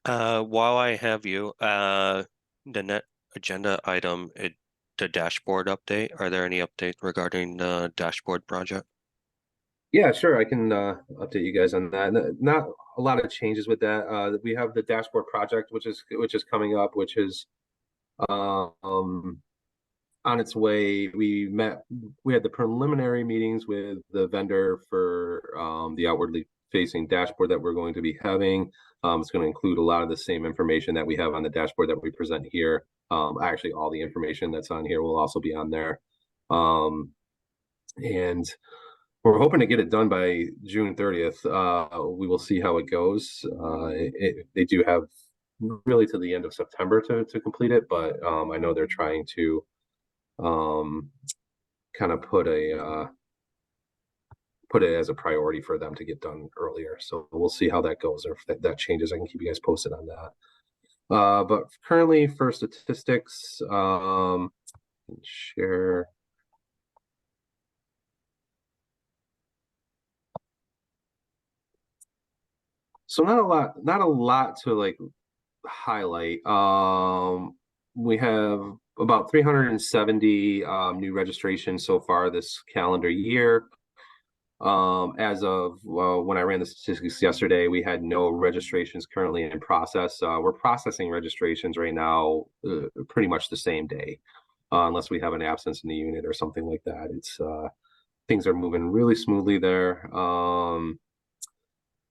While I have you, the net agenda item, the dashboard update. Are there any updates regarding the dashboard project?
Yeah, sure. I can update you guys on that. Not a lot of changes with that. We have the dashboard project, which is coming up, which is on its way. We had the preliminary meetings with the vendor for the outwardly facing dashboard that we're going to be having. It's going to include a lot of the same information that we have on the dashboard that we present here. Actually, all the information that's on here will also be on there. And we're hoping to get it done by June 30th. We will see how it goes. They do have really to the end of September to complete it, but I know they're trying to kind of put it as a priority for them to get done earlier. So we'll see how that goes, or if that changes. I can keep you guys posted on that. But currently for statistics, share. So not a lot to like highlight. We have about 370 new registrations so far this calendar year. As of when I ran the statistics yesterday, we had no registrations currently in process. We're processing registrations right now pretty much the same day, unless we have an absence in the unit or something like that. It's things are moving really smoothly there.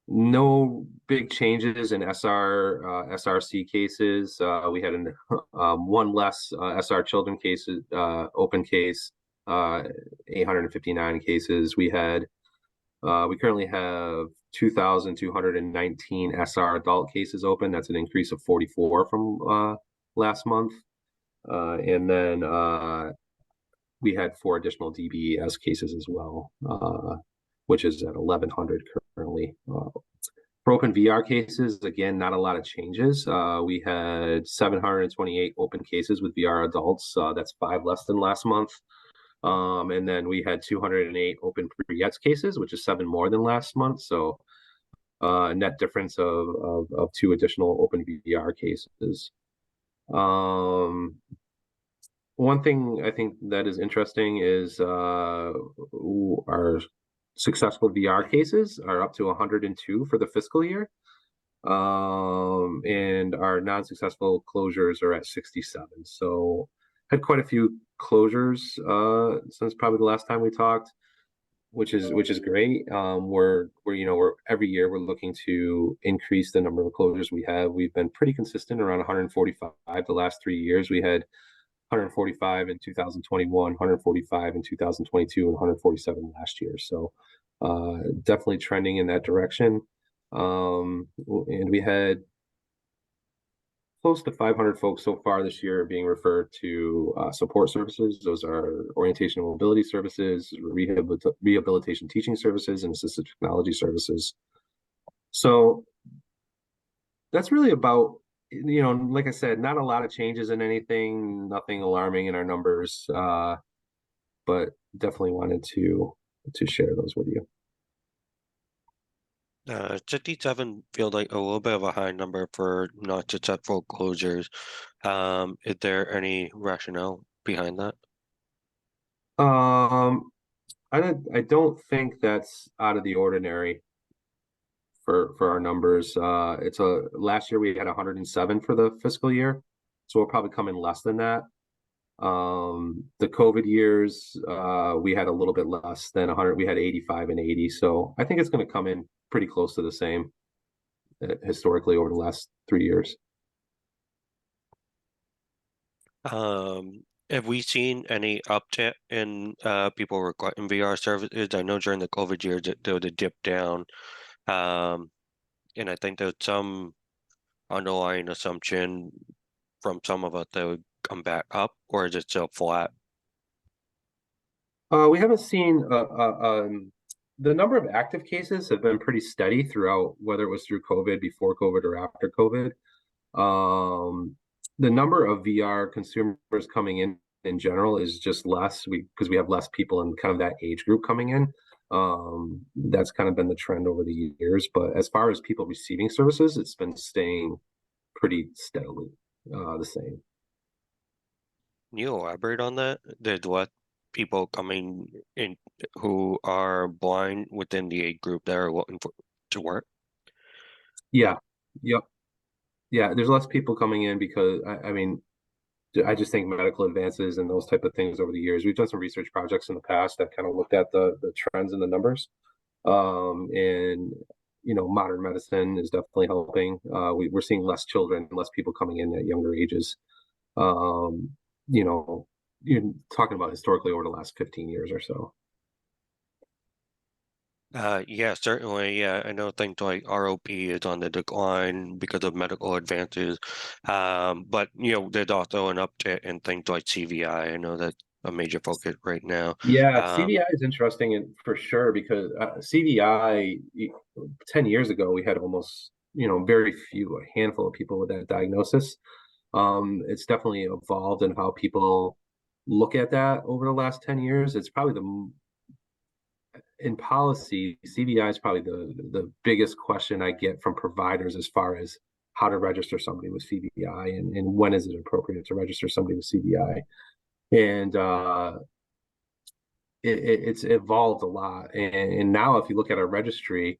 No big changes in SRC cases. We had one less SR children cases, open case, 859 cases. We currently have 2,219 SR adult cases open. That's an increase of 44 from last month. And then we had 4 additional DBES cases as well, which is at 1,100 currently. For open VR cases, again, not a lot of changes. We had 728 open cases with VR adults. That's 5 less than last month. And then we had 208 open pre-ETS cases, which is 7 more than last month. So a net difference of 2 additional open VR cases. One thing I think that is interesting is our successful VR cases are up to 102 for the fiscal year. And our non-successful closures are at 67. So had quite a few closures since probably the last time we talked, which is great. We're every year we're looking to increase the number of closures we have. We've been pretty consistent around 145 the last 3 years. We had 145 in 2021, 145 in 2022, and 147 last year. So definitely trending in that direction. And we had close to 500 folks so far this year being referred to support services. Those are orientation and mobility services, rehabilitation teaching services, and assistive technology services. So that's really about, like I said, not a lot of changes in anything, nothing alarming in our numbers, but definitely wanted to share those with you.
67 feels like a little bit of a high number for not successful closures. Is there any rationale behind that?
I don't think that's out of the ordinary for our numbers. Last year we had 107 for the fiscal year, so we'll probably come in less than that. The COVID years, we had a little bit less than 100. We had 85 and 80. So I think it's going to come in pretty close to the same historically over the last 3 years.
Have we seen any uptick in people requesting VR services? I know during the COVID years there was a dip down, and I think there's some underlying assumption from some of us that would come back up, or is it still flat?
We haven't seen the number of active cases have been pretty steady throughout, whether it was through COVID, before COVID, or after COVID. The number of VR consumers coming in general is just less because we have less people in kind of that age group coming in. That's kind of been the trend over the years. But as far as people receiving services, it's been staying pretty steadily the same.
Can you elaborate on that? There's what people coming in who are blind within the age group that are looking to work?
Yeah. Yep. Yeah, there's less people coming in because I mean, I just think medical advances and those type of things over the years. We've done some research projects in the past that kind of looked at the trends and the numbers. And modern medicine is definitely helping. We're seeing less children, less people coming in at younger ages. You're talking about historically over the last 15 years or so.
Yeah, certainly. Yeah, I know things like ROP is on the decline because of medical advances. But there's also an uptick in things like CVI. I know that's a major focus right now.
Yeah, CVI is interesting for sure because CVI 10 years ago we had almost very few, a handful of people with that diagnosis. It's definitely evolved in how people look at that over the last 10 years. It's probably in policy, CVI is probably the biggest question I get from providers as far as how to register somebody with CVI and when is it appropriate to register somebody with CVI. And it's evolved a lot. And now if you look at our registry,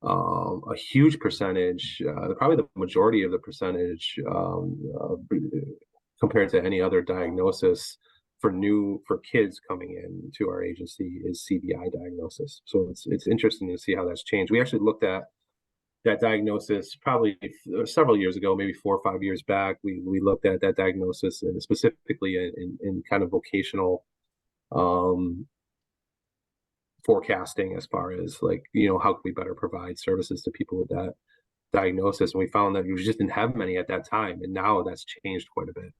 a huge percentage, probably the majority of the percentage compared to any other diagnosis for kids coming in to our agency is CVI diagnosis. So it's interesting to see how that's changed. We actually looked at that diagnosis probably several years ago, maybe 4 or 5 years back. We looked at that diagnosis and specifically in kind of vocational forecasting as far as how can we better provide services to people with that diagnosis. And we found that we just didn't have many at that time. And now that's changed quite a bit.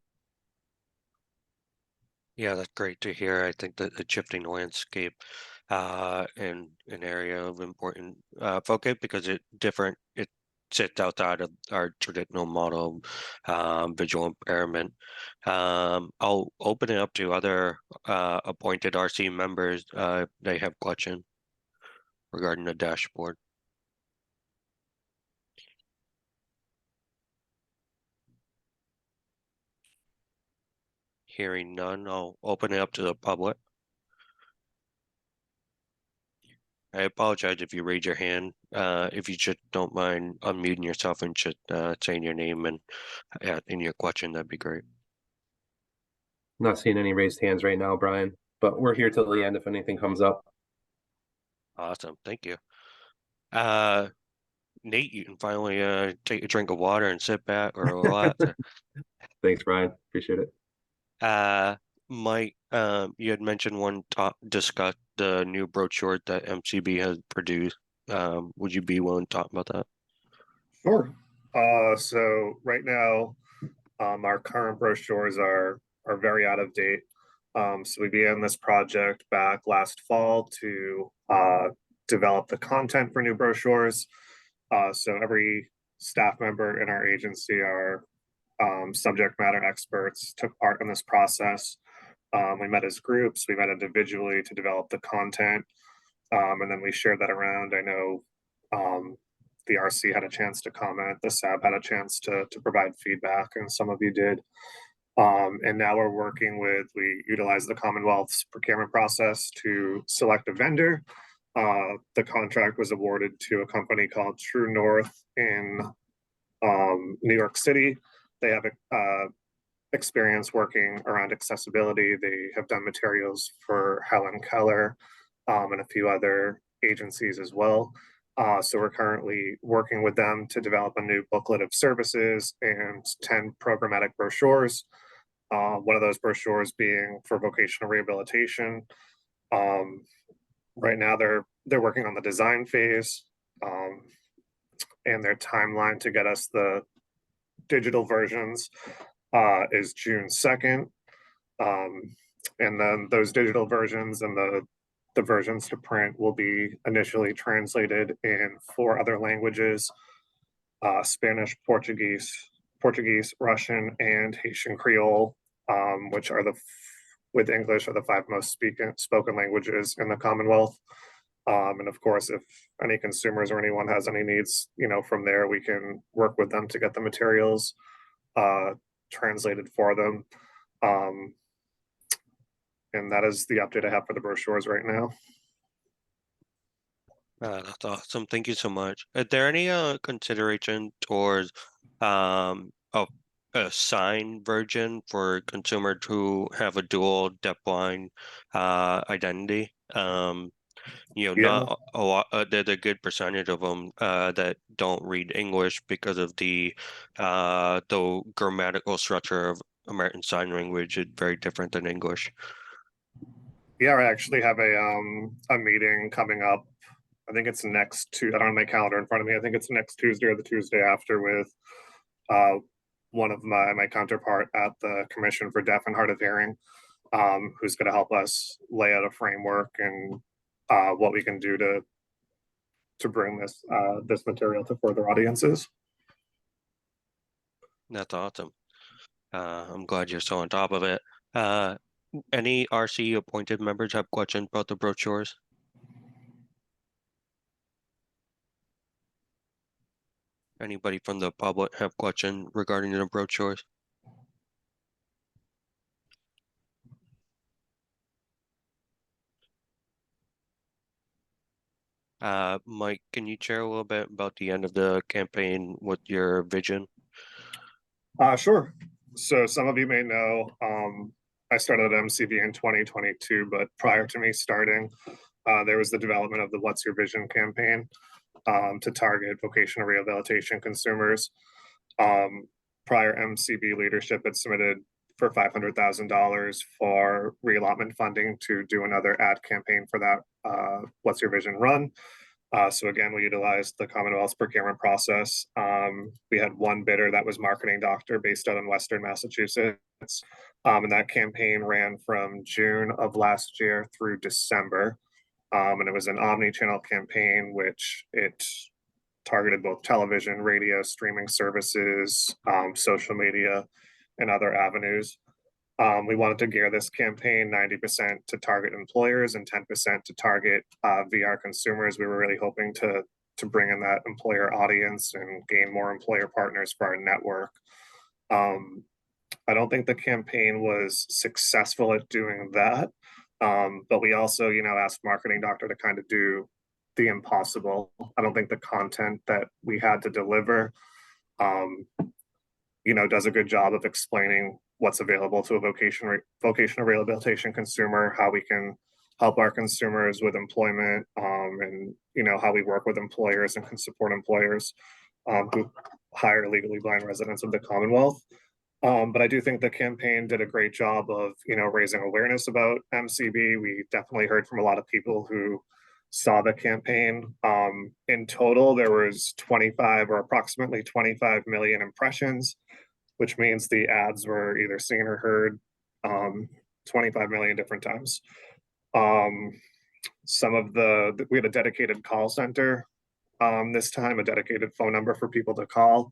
Yeah, that's great to hear. I think that the shifting landscape in an area of important focus because it sits outside of our traditional model of visual impairment. I'll open it up to other appointed RC members. They have questions regarding the dashboard. Hearing none, I'll open it up to the public. I apologize if you raise your hand. If you don't mind unmuting yourself and saying your name and in your question, that'd be great.
Not seeing any raised hands right now, Brian, but we're here till the end if anything comes up.
Awesome, thank you. Nate, you can finally take a drink of water and sit back or relax.
Thanks, Brian. Appreciate it.
Mike, you had mentioned discuss the new brochure that MCB has produced. Would you be willing to talk about that?
Sure. So right now, our current brochures are very out of date. So we began this project back last fall to develop the content for new brochures. So every staff member in our agency are subject matter experts, took part in this process. We met as groups, we met individually to develop the content, and then we shared that around. I know the RC had a chance to comment, the SAB had a chance to provide feedback, and some of you did. And now we utilize the Commonwealth's procurement process to select a vendor. The contract was awarded to a company called True North in New York City. They have experience working around accessibility. They have done materials for Helen Keller and a few other agencies as well. So we're currently working with them to develop a new booklet of services and 10 programmatic brochures. One of those brochures being for vocational rehabilitation. Right now they're working on the design phase, and their timeline to get us the digital versions is June 2nd. And then those digital versions and the versions to print will be initially translated in 4 other languages: Spanish, Portuguese, Russian, and Haitian Creole, which are with English are the 5 most spoken languages in the Commonwealth. And of course, if any consumers or anyone has any needs, from there, we can work with them to get the materials translated for them. And that is the update I have for the brochures right now.
That's awesome. Thank you so much. Is there any consideration towards a sign version for consumers who have a dual deafblind identity?
Yeah.
Not a lot. There's a good percentage of them that don't read English because of the grammatical structure of American Sign Language is very different than English.
Yeah, I actually have a meeting coming up. I think it's next I don't have my calendar in front of me. I think it's next Tuesday or the Tuesday after with one of my counterpart at the Commission for Deaf and Hard of Hearing, who's going to help us lay out a framework and what we can do to bring this material to further audiences.
That's awesome. I'm glad you're so on top of it. Any RC appointed members have questions about the brochures? Anybody from the public have questions regarding the brochures? Mike, can you share a little bit about the end of the campaign with your vision?
Sure. So some of you may know, I started at MCB in 2022, but prior to me starting, there was the development of the What's Your Vision campaign to target vocational rehabilitation consumers. Prior MCB leadership had submitted for $500,000 for reallotment funding to do another ad campaign for that What's Your Vision run. So again, we utilized the Commonwealth's procurement process. We had one bidder that was Marketing Doctor based out in Western Massachusetts. And that campaign ran from June of last year through December. And it was an omni-channel campaign, which it targeted both television, radio, streaming services, social media, and other avenues. We wanted to gear this campaign 90% to target employers and 10% to target VR consumers. We were really hoping to bring in that employer audience and gain more employer partners for our network. I don't think the campaign was successful at doing that, but we also, asked Marketing Doctor to kind of do the impossible. I don't think the content that we had to deliver, does a good job of explaining what's available to a vocational rehabilitation consumer, how we can help our consumers with employment, and how we work with employers and can support employers who hire legally blind residents of the Commonwealth. But I do think the campaign did a great job of raising awareness about MCB. We definitely heard from a lot of people who saw the campaign. In total, there was approximately 25 million impressions, which means the ads were either seen or heard 25 million different times. We had a dedicated call center this time, a dedicated phone number for people to call.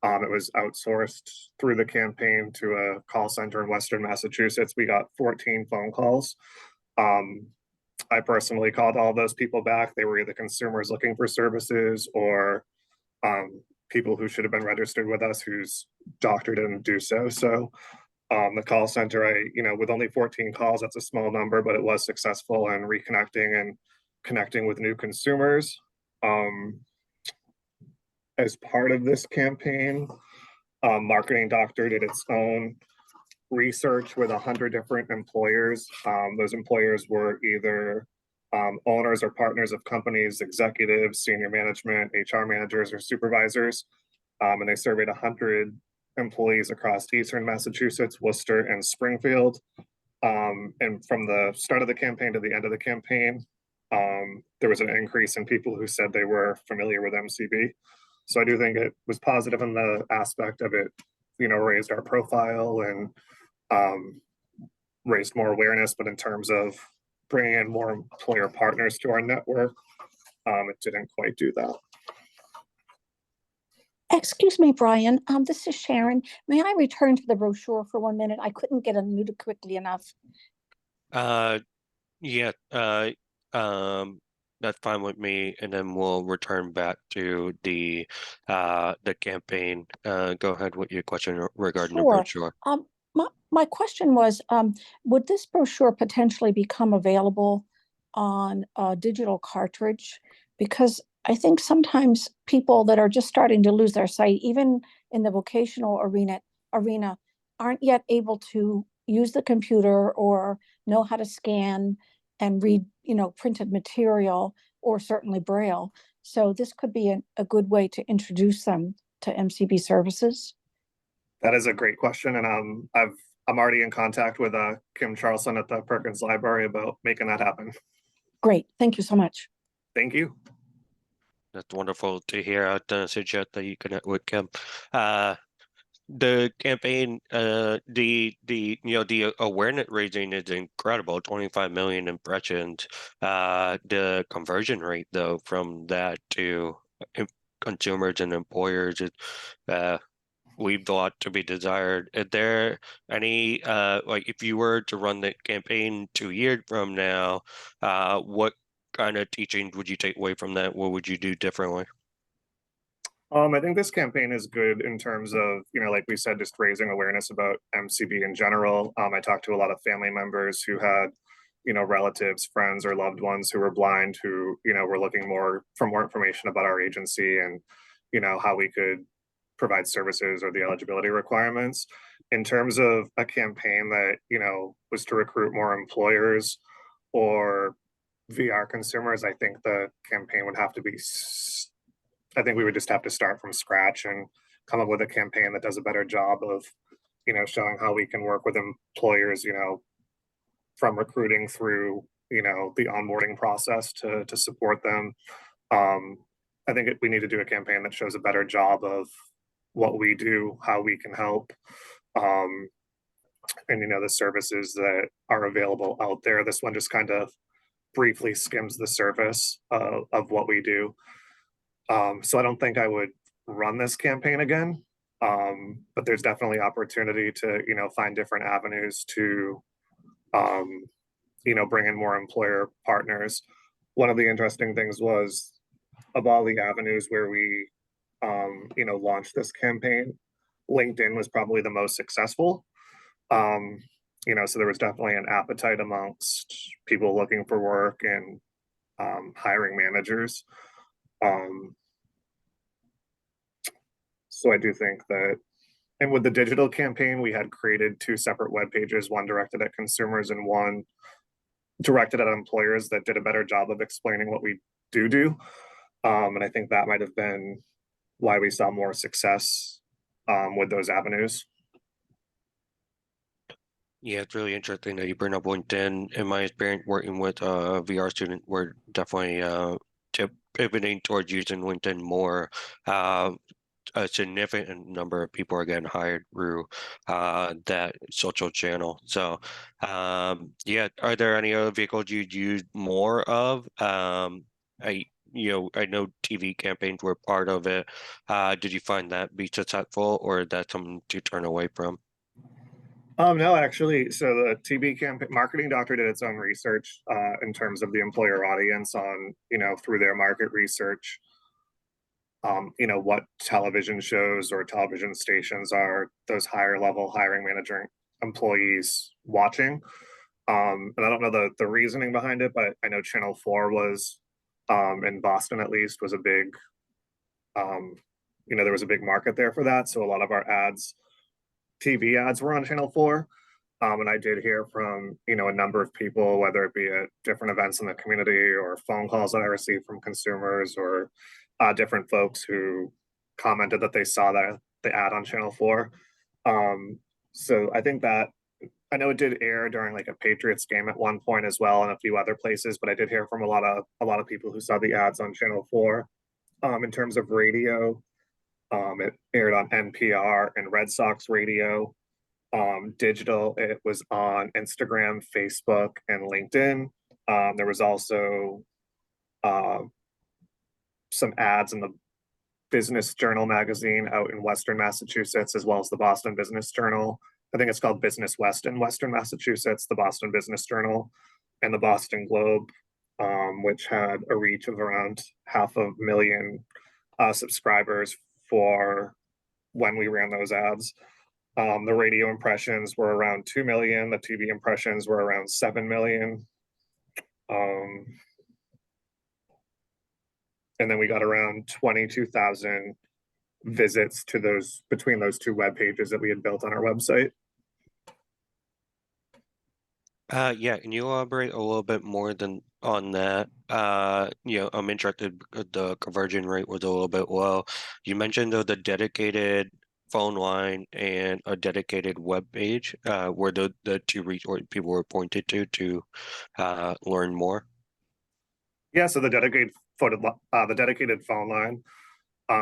It was outsourced through the campaign to a call center in Western Massachusetts. We got 14 phone calls. I personally called all those people back. They were either consumers looking for services or people who should have been registered with us whose doctor didn't do so. So the call center, with only 14 calls, that's a small number, but it was successful in reconnecting and connecting with new consumers. As part of this campaign, Marketing Doctor did its own research with 100 different employers. Those employers were either owners or partners of companies, executives, senior management, HR managers, or supervisors. And they surveyed 100 employees across Eastern Massachusetts, Worcester, and Springfield. And from the start of the campaign to the end of the campaign, there was an increase in people who said they were familiar with MCB. So I do think it was positive in the aspect of it, raised our profile and raised more awareness. But in terms of bringing in more employer partners to our network, it didn't quite do that.
Excuse me, Brian. This is Sharon. May I return to the brochure for 1 minute? I couldn't get unmuted quickly enough.
Yeah, that's fine with me, and then we'll return back to the campaign. Go ahead with your question regarding the
Sure.
brochure.
My question was, would this brochure potentially become available on a digital cartridge? Because I think sometimes people that are just starting to lose their sight, even in the vocational arena, aren't yet able to use the computer or know how to scan and read, printed material or certainly Braille. So this could be a good way to introduce them to MCB services.
That is a great question, and I'm already in contact with Kim Charlson at the Perkins Library about making that happen.
Great, thank you so much.
Thank you.
That's wonderful to hear. I'd suggest that you connect with Kim. The campaign, the awareness raising is incredible. 25 million impressions. The conversion rate, though, from that to consumers and employers is leave a lot to be desired. Is there any like, if you were to run the campaign 2 years from now, what kind of teachings would you take away from that? What would you do differently?
I think this campaign is good in terms of, like we said, just raising awareness about MCB in general. I talked to a lot of family members who had, relatives, friends, or loved ones who were blind, who, were looking for more information about our agency and, how we could provide services or the eligibility requirements. In terms of a campaign that, was to recruit more employers or VR consumers, I think the campaign would have to be I think we would just have to start from scratch and come up with a campaign that does a better job of, showing how we can work with employers, from recruiting through, the onboarding process to support them. I think we need to do a campaign that shows a better job of what we do, how we can help, and, the services that are available out there. This one just kind of briefly skims the surface of what we do. So I don't think I would run this campaign again, but there's definitely opportunity to, find different avenues to, bring in more employer partners. One of the interesting things was, of all the avenues where we, launched this campaign, LinkedIn was probably the most successful. So there was definitely an appetite amongst people looking for work and hiring managers. So I do think that, and with the digital campaign, we had created 2 separate web pages, one directed at consumers and one directed at employers that did a better job of explaining what we do. And I think that might have been why we saw more success with those avenues.
Yeah, it's really interesting that you bring up LinkedIn. In my experience working with VR students, we're definitely pivoting towards using LinkedIn more. A significant number of people are getting hired through that social channel. So, yeah, are there any other vehicles you'd use more of? I know TV campaigns were part of it. Did you find that be successful, or is that something to turn away from?
No, actually, so the TV campaign Marketing Doctor did its own research in terms of the employer audience on, through their market research, what television shows or television stations are those higher level hiring manager employees watching. And I don't know the reasoning behind it, but I know Channel 4 was, in Boston at least, was a big, there was a big market there for that. So a lot of our TV ads were on Channel 4. And I did hear from, a number of people, whether it be at different events in the community or phone calls that I received from consumers or different folks who commented that they saw the ad on Channel 4. So I think that I know it did air during like a Patriots game at one point as well, and a few other places. But I did hear from a lot of people who saw the ads on Channel 4. In terms of radio, it aired on NPR and Red Sox radio. Digital, it was on Instagram, Facebook, and LinkedIn. There was also some ads in the Business Journal magazine out in Western Massachusetts, as well as the Boston Business Journal. I think it's called Business West in Western Massachusetts, the Boston Business Journal, and the Boston Globe, which had a reach of around 500,000 subscribers for when we ran those ads. The radio impressions were around 2 million. The TV impressions were around 7 million. And then we got around 22,000 visits to those between those two web pages that we had built on our website.
Yeah, can you elaborate a little bit more on that? I'm interested because the conversion rate was a little bit low. You mentioned though the dedicated phone line and a dedicated web page were the two resources people were pointed to learn more.
Yeah, so the dedicated phone line,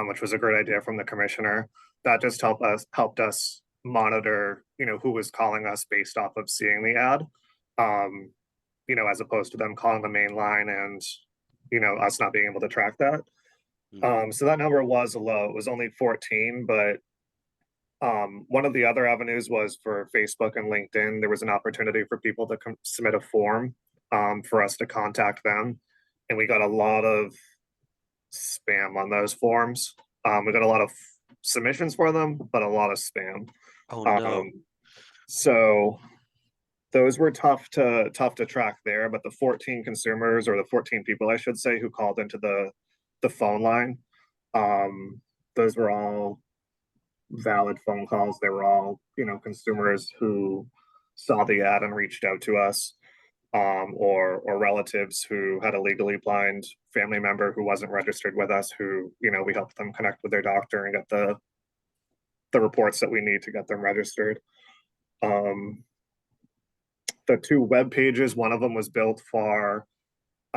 which was a great idea from the commissioner, that just helped us monitor, who was calling us based off of seeing the ad, as opposed to them calling the main line and, us not being able to track that. So that number was low. It was only 14, but one of the other avenues was for Facebook and LinkedIn. There was an opportunity for people to submit a form for us to contact them. And we got a lot of spam on those forms. We got a lot of submissions for them, but a lot of spam.
Oh no.
So those were tough to track there, but the 14 consumers, or the 14 people I should say, who called into the phone line, those were all valid phone calls. They were all, consumers who saw the ad and reached out to us, or relatives who had a legally blind family member who wasn't registered with us, who, we helped them connect with their doctor and get the reports that we need to get them registered. The two web pages, one of them was built for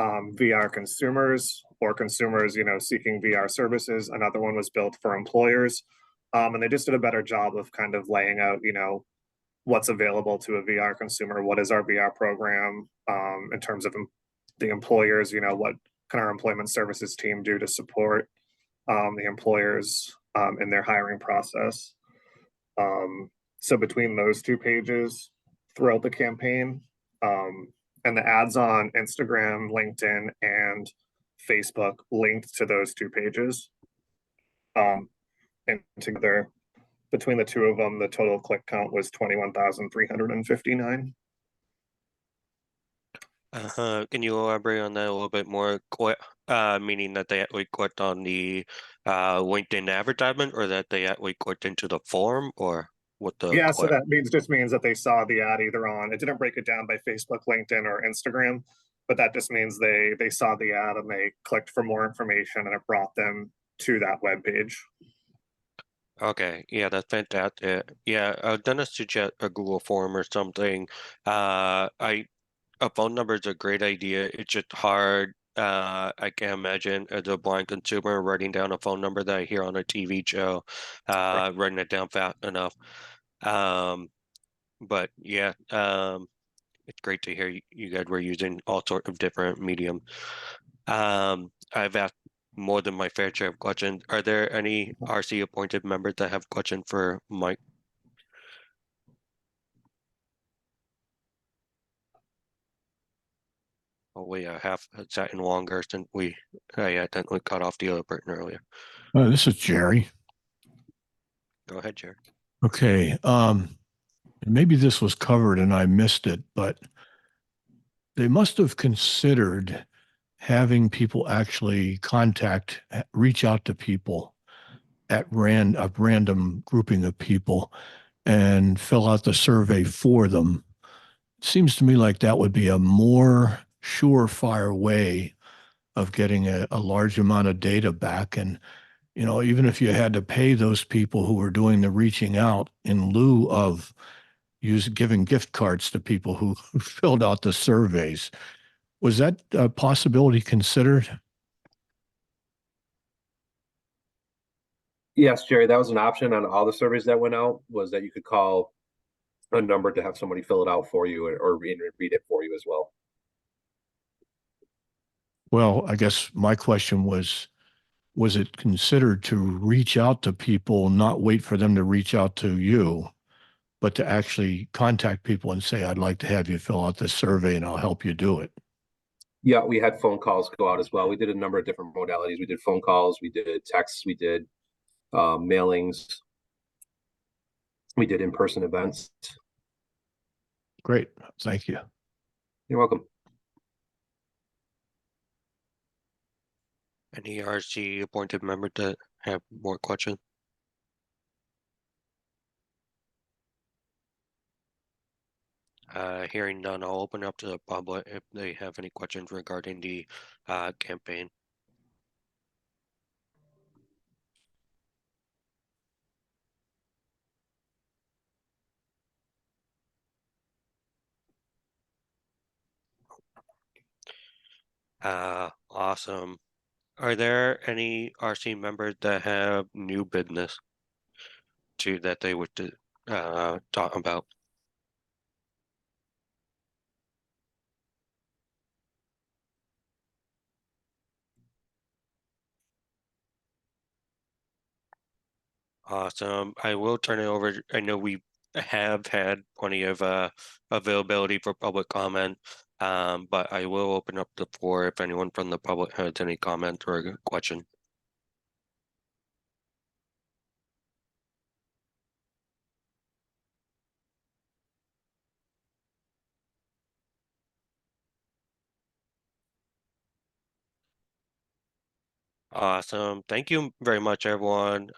VR consumers, or consumers, seeking VR services. Another one was built for employers. And they just did a better job of kind of laying out, what's available to a VR consumer, what is our VR program, in terms of the employers, what can our employment services team do to support the employers in their hiring process. So between those two pages throughout the campaign, and the ads on Instagram, LinkedIn, and Facebook linked to those two pages, and together, between the two of them, the total click count was 21,359.
Can you elaborate on that a little bit more? Meaning that they actually clicked on the LinkedIn advertisement, or that they actually clicked into the form, or what the
Yeah, so that just means that they saw the ad either on, it didn't break it down by Facebook, LinkedIn, or Instagram, but that just means they saw the ad and they clicked for more information, and it brought them to that web page.
Okay, yeah, that's fantastic. Yeah, I was gonna suggest a Google form or something. A phone number is a great idea. It's just hard. I can't imagine as a blind consumer writing down a phone number that I hear on a TV show, writing it down fast enough. But yeah, it's great to hear you guys were using all sorts of different medium. I've asked more than my fair share of questions. Are there any RC appointed members that have questions for Mike? Oh, we have sat in longer since I accidentally cut off the other person earlier.
This is Jerry.
Go ahead, Jerry.
Okay. Maybe this was covered and I missed it, but they must have considered having people actually reach out to people at a random grouping of people and fill out the survey for them. It seems to me like that would be a more surefire way of getting a large amount of data back. And you know, even if you had to pay those people who were doing the reaching out in lieu of giving gift cards to people who filled out the surveys, was that a possibility considered?
Yes, Jerry, that was an option on all the surveys that went out, was that you could call a number to have somebody fill it out for you or read it for you as well.
Well, I guess my question was it considered to reach out to people, not wait for them to reach out to you, but to actually contact people and say, I'd like to have you fill out this survey and I'll help you do it?
Yeah, we had phone calls go out as well. We did a number of different modalities. We did phone calls, we did texts, we did mailings, we did in-person events.
Great. Thank you.
You're welcome.
Any RC appointed member that have more questions? Hearing none, I'll open up to the public if they have any questions regarding the campaign. Awesome. Are there any RC members that have new business that they would talk about? Awesome. I will turn it over. I know we have had plenty of availability for public comment, but I will open up the floor if anyone from the public has any comment or a question. Awesome. Thank you very much, everyone.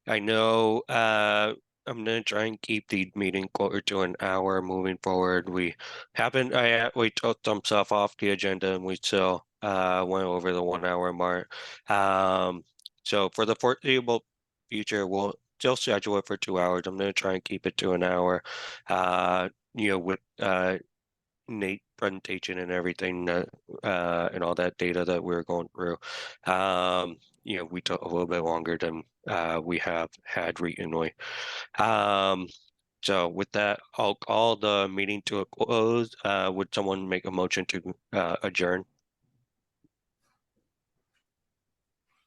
I know I'm gonna try and keep the meeting closer to an hour moving forward. We took some stuff off the agenda and we still went over the 1 hour mark. So for the foreseeable future, we'll still schedule it for 2 hours. I'm gonna try and keep it to an hour. With Nate presentation and everything that and all that data that we're going through. We took a little bit longer than we have had recently. So with that, I'll call the meeting to a close. Would someone make a motion to adjourn?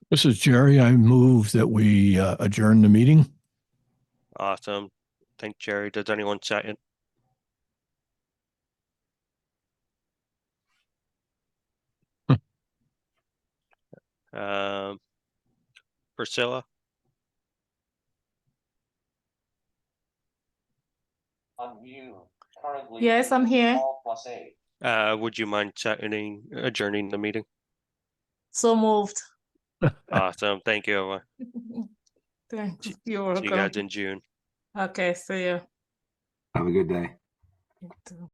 This is Jerry. I move that we adjourn the meeting.
Awesome. Thank Jerry. Does anyone second? Priscilla?
Yes, I'm here.
Would you mind adjourning the meeting?
So moved.
Awesome. Thank you, everyone.
Thanks. You're
See you
welcome.
guys in June.
Okay, see you.
Have a good day.
You too.